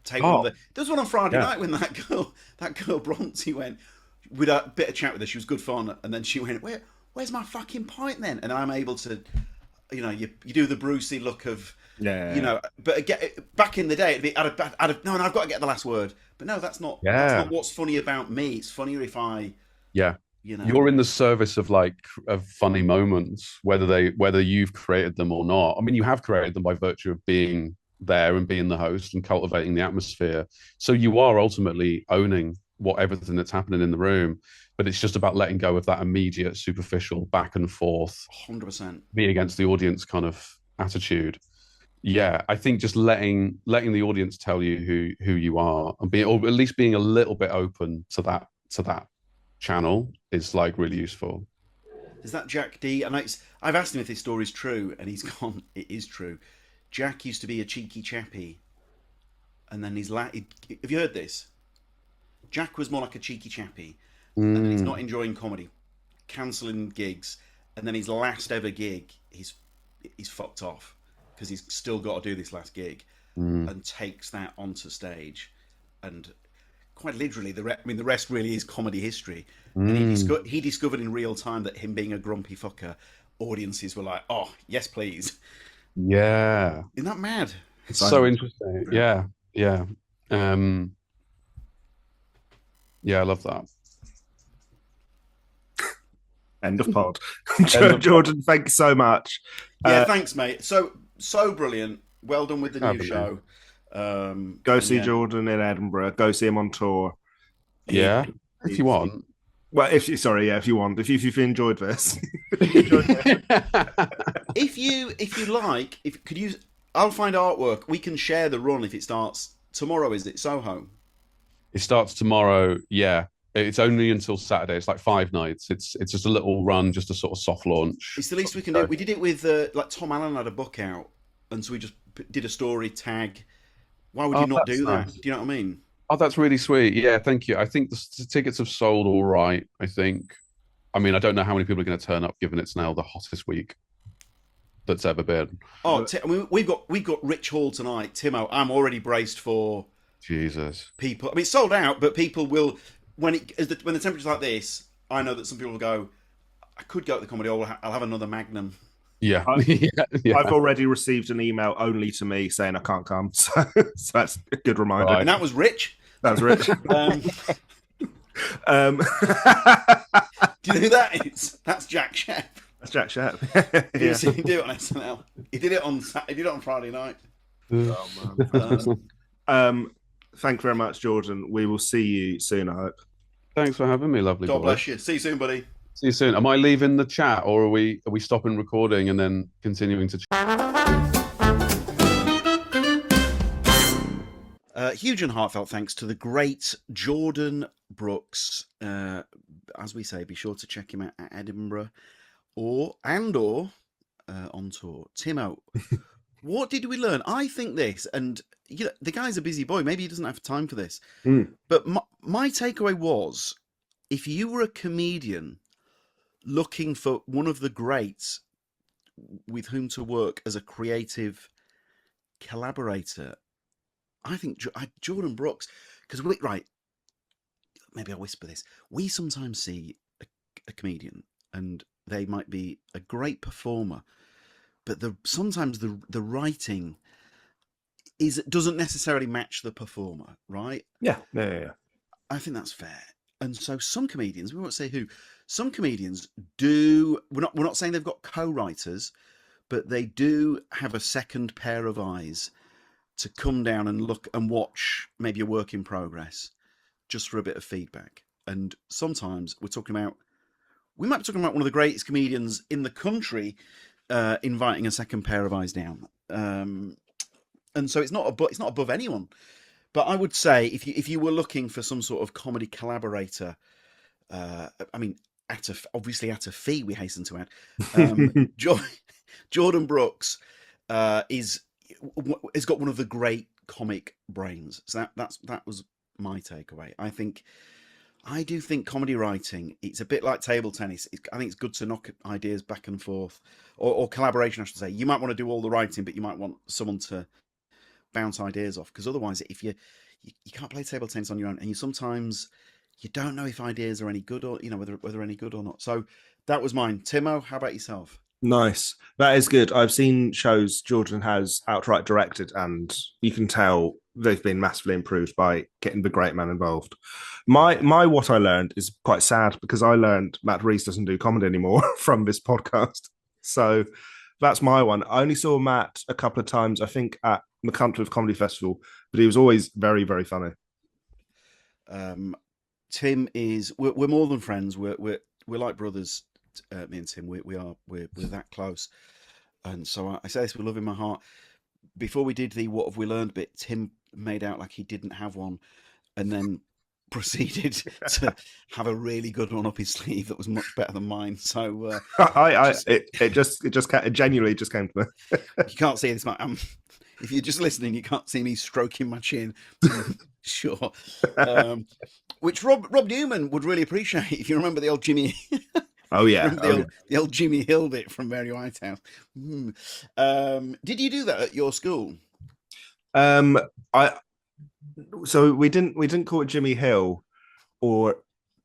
take one. There was one on Friday night when that girl Bronte went with a bit of chat with her. She was good fun, and then she went, Where's my fucking point then? And I'm able to, you do the Brucey look of, but again, back in the day, it'd be, I've got to get the last word. But no, that's not what's funny about me. It's funnier if I, you're in the service of of funny moments, whether you've created them or not. I mean, you have created them by virtue of being there and being the host and cultivating the atmosphere. So you are ultimately owning everything that's happening in the room. But it's just about letting go of that immediate, superficial back and forth, 100% be against the audience kind of attitude. Yeah, I think just letting the audience tell you who you are, and or at least being a little bit open to that channel is really useful. Is that Jack D? And I've asked him if this story's true, and he's gone, it is true. Jack used to be a cheeky chappy, and then have you heard this? Jack was more like a cheeky chappy. And then he's not enjoying comedy, cancelling gigs, and then his last ever gig, he's fucked off because he's still got to do this last gig, and takes that onto stage, and quite literally the rest really is comedy history. And he discovered in real time that him being a grumpy fucker, audiences were like, "Oh yes, please," Yeah. Isn't that mad? It's so interesting. Yeah. Yeah. Um, yeah, I love that. End of pod. End of Jordan, thank you so much. Yeah, thanks, mate. So brilliant. Well done with the new having me. show. Go see Jordan in Edinburgh. Go see him on tour. Yeah, if you want. Well, if you want, if you've enjoyed this, if you like, I'll find artwork. We can share the run if it starts tomorrow. Is it Soho? It starts tomorrow. Yeah, it's only until Saturday. It's like 5 nights. It's just a little run, just a sort of soft launch. It's the least we can do. We did it with like Tom Allen had a book out, and so we just did a story tag. Why would you not do that? Nice. Do you know what I mean? Oh, that's really sweet. Yeah, thank you. I think the tickets have sold all right. I think. I mean, I don't know how many people are going to turn up, given it's now the hottest week that's ever been. Oh, I mean, we've got Rich Hall tonight, Timo. I'm already braced for Jesus. people. I mean, it's sold out, but people will when the temperature's like this. I know that some people will go. I could go to the comedy hall. I'll have another Magnum. Yeah. Yeah. I've already received an email only to me saying I can't come, so that's a good reminder. Right. And that was Rich. That was Rich. Do you know who that is? That's Jack Shepp. That's Jack Shepp. Did you see him do it on SNL? He did it on Friday night. Oh, thank you very much, Jordan. We will see you soon, I hope. Thanks for having me, lovely God boy. bless you. See you soon, buddy. See you soon. Am I leaving the chat, or are we stopping recording and then continuing to Huge and heartfelt thanks to the great Jordan Brookes. As we say, be sure to check him out at Edinburgh or on tour. Timo, what did we learn? I think this, and you know, the guy's a busy boy. Maybe he doesn't have time for this. But my takeaway was, if you were a comedian looking for one of the greats with whom to work as a creative collaborator, I think Jordan Brookes, because maybe I'll whisper this. We sometimes see a comedian and they might be a great performer, but sometimes the writing doesn't necessarily match the performer, right? Yeah. I think that's fair. And so some comedians, we won't say who, some comedians do. We're not saying they've got co-writers, but they do have a second pair of eyes to come down and look and watch maybe a work in progress just for a bit of feedback. And sometimes we might be talking about one of the greatest comedians in the country inviting a second pair of eyes down. And so it's not above anyone. But I would say if you were looking for some sort of comedy collaborator, I mean, obviously at a fee, we hasten to add, Jordan Brookes has got one of the great comic brains. So that was my takeaway. I do think comedy writing, it's a bit like table tennis. I think it's good to knock ideas back and forth, or collaboration, I should say. You might want to do all the writing, but you might want someone to bounce ideas off, because otherwise, if you can't play table tennis on your own, and you don't know if ideas are any good, or whether they're any good or not. So that was mine. Timo, how about yourself? Nice. That is good. I've seen shows Jordan has outright directed, and you can tell they've been massively improved by getting the great man involved. My what I learned is quite sad, because I learned Matt Rees doesn't do comedy anymore from this podcast. So that's my one. I only saw Matt a couple of times, I think, at the Country of Comedy Festival, but he was always very, very funny. Tim we're more than friends. We're like brothers. Me and Tim, we're that close, and so I say this with love in my heart. Before we did the what have we learned bit, Tim made out like he didn't have one, and then proceeded to have a really good one up his sleeve that was much better than mine. So it genuinely just came to me. You can't see this, if you're just listening, you can't see me stroking my chin. Sure, which Rob Newman would really appreciate if you remember the old Jimmy. Oh yeah, the old Jimmy Hill bit from Mary Whitehouse. Did you do that at your school? So we didn't call it Jimmy Hill, or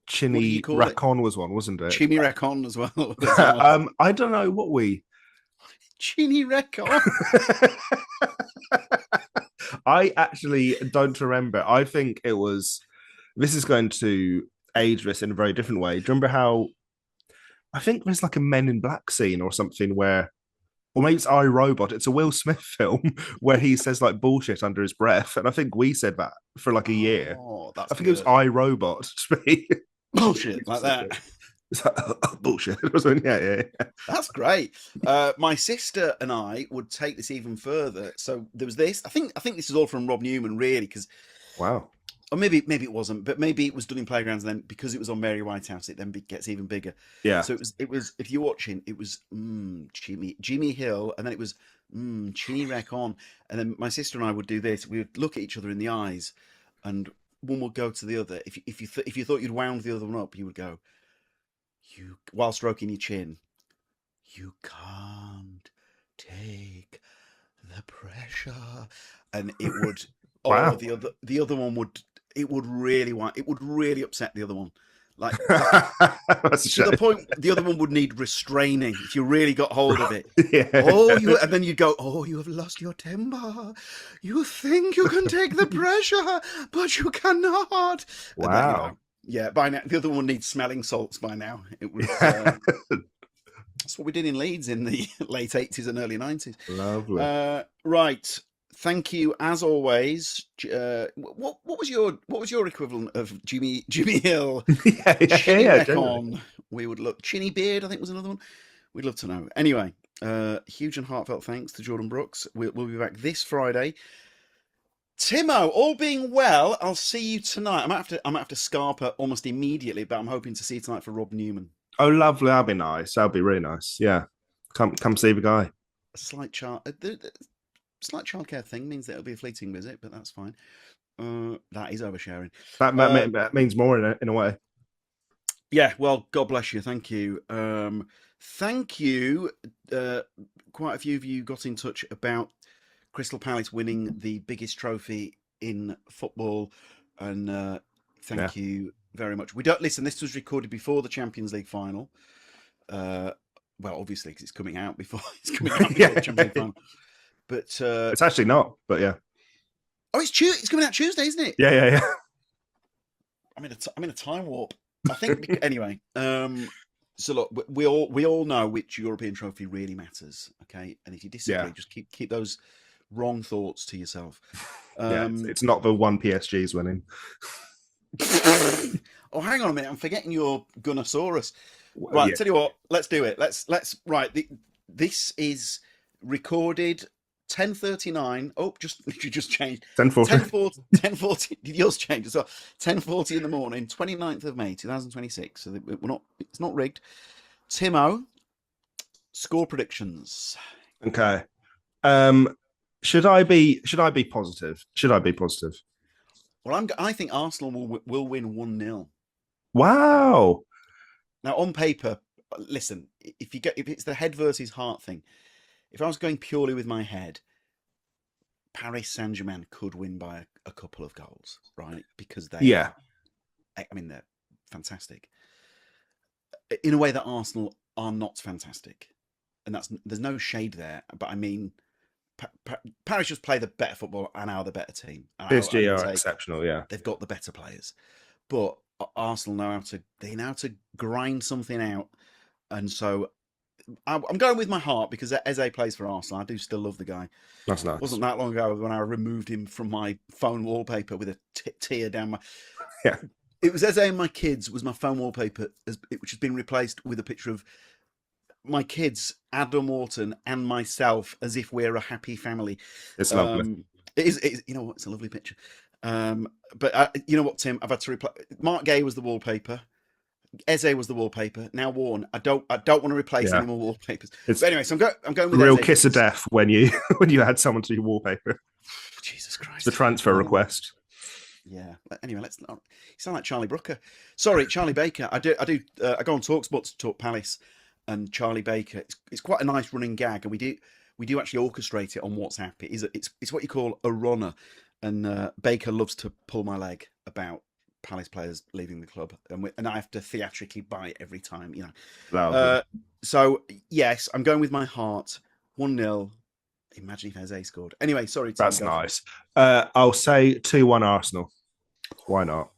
Chinny Rackon was one, wasn't it? Jimmy Rackon as well. I don't know what we. Chinny record. I actually don't remember. I think it was. This is going to age this in a very different way. Do you remember how? I think there's like a Men in Black scene or something where, or maybe it's I, Robot. It's a Will Smith film where he says like bullshit under his breath, and I think we said that for like a year. Oh, that's I think good. it was I, Robot to be Bullshit like that. It's like, bullshit. Yeah. That's great. My sister and I would take this even further. So there was this. I think this is all from Rob Newman, really, because Wow. or maybe it wasn't, but maybe it was done in Playgrounds. And then because it was on Mary Whitehouse, it then gets even bigger. Yeah. So it was. If you're watching, it was Jimmy Hill, and then it was Chinny Wreck on, and then my sister and I would do this. We would look at each other in the eyes, and one would go to the other. If you thought you'd wound the other one up, you would go. You, while stroking your chin, you can't take the pressure, and it would. Wow. Oh, the other one would. It would really upset the other one, like to the point the other one would need restraining if you really got hold of it. Yeah. And then you'd go, oh, you have lost your temper. You think you can take the pressure, but you cannot. Wow. Then, yeah, by now the other one needs smelling salts. By now, it was. That's what we did in Leeds in the late 80s and early 90s. Lovely. Right. Thank you as always. What was your equivalent of Jimmy Hill? Yeah. We would look. Chinny Beard, I think, was another one. We'd love to know. Anyway, huge and heartfelt thanks to Jordan Brookes. We'll be back this Friday. Timo, all being well, I'll see you tonight. I might have to Scarpa almost immediately, but I'm hoping to see you tonight for Rob Newman. Oh, lovely. That'll be nice. That'll be really nice. Yeah. Come see the guy. A slight childcare thing means that it'll be a fleeting visit, but that's fine. That is oversharing. That means more in a way. Yeah, well, God bless you. Thank you. Thank you. Quite a few of you got in touch about Crystal Palace winning the biggest trophy in football, and thank you very much. We don't listen. This was recorded before the Champions League final. Well, obviously, because it's coming out before the Champions League final. But it's actually not. But yeah. Oh, it's coming out Tuesday, isn't it? Yeah. I'm in a time warp. I think anyway. So look, we all know which European trophy really matters. Okay, and if you disagree, just keep those wrong thoughts to yourself. It's not the one PSG's winning. Oh, hang on a minute! I'm forgetting your Gunnosaurus. Right, tell you what, let's do it. Let's right. This is recorded 10:39. Oh, just changed. 10:40. 10:40. Yours changed as well. 10:40 in the morning, 29th of May, 2026. So it's not rigged. Timo, score predictions. Okay. Should I be positive? Well, I think Arsenal will win 1-0. Wow. Now, on paper, listen, if it's the head versus heart thing, if I was going purely with my head, Paris Saint-Germain could win by a couple of goals, right? Because they're fantastic. In a way that Arsenal are not fantastic. And there's no shade there, but I mean, Paris just play the better football and are the better team. PSG are exceptional, yeah. They've got the better players. But Arsenal know how to grind something out. And so I'm going with my heart because Eze plays for Arsenal. I do still love the guy. That's nice. It wasn't that long ago when I removed him from my phone wallpaper with a tear down my... Yeah. It was Eze and my kids was my phone wallpaper, which has been replaced with a picture of my kids, Adam Wharton, and myself, as if we're a happy family. It's lovely. It is. You know what? It's a lovely picture. But you know what, Tim? I've had to replace. Mark Gay was the wallpaper. Eze was the wallpaper. Now Warren. I don't want to replace any more wallpapers. But anyway, so I'm going with real Eze. Kiss of death when you had someone to your wallpaper. Jesus Christ! It's the transfer request. Yeah. Anyway, let's not. You sound like Charlie Brooker. Sorry, Charlie Baker. I go on Talksport to talk Palace, and Charlie Baker. It's quite a nice running gag, and we do actually orchestrate it on WhatsApp. It's what you call a runner, and Baker loves to pull my leg about Palace players leaving the club, and I have to theatrically buy it every time, you know. So yes, I'm going with my heart. 1-0. Imagine if Eze scored. Anyway, sorry, Tim. That's nice. I'll say 2-1 Arsenal. Why not?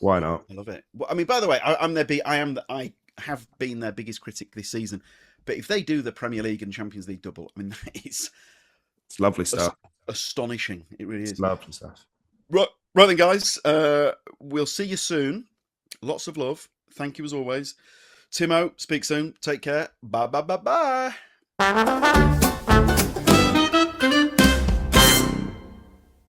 Why not? I love it. Well, I mean, by the way, I have been their biggest critic this season. But if they do the Premier League and Champions League double, I mean, that is It's lovely stuff. Astonishing. It really is. It's lovely stuff. Right then, guys. We'll see you soon. Lots of love. Thank you as always. Timo, speak soon. Take care. Bye.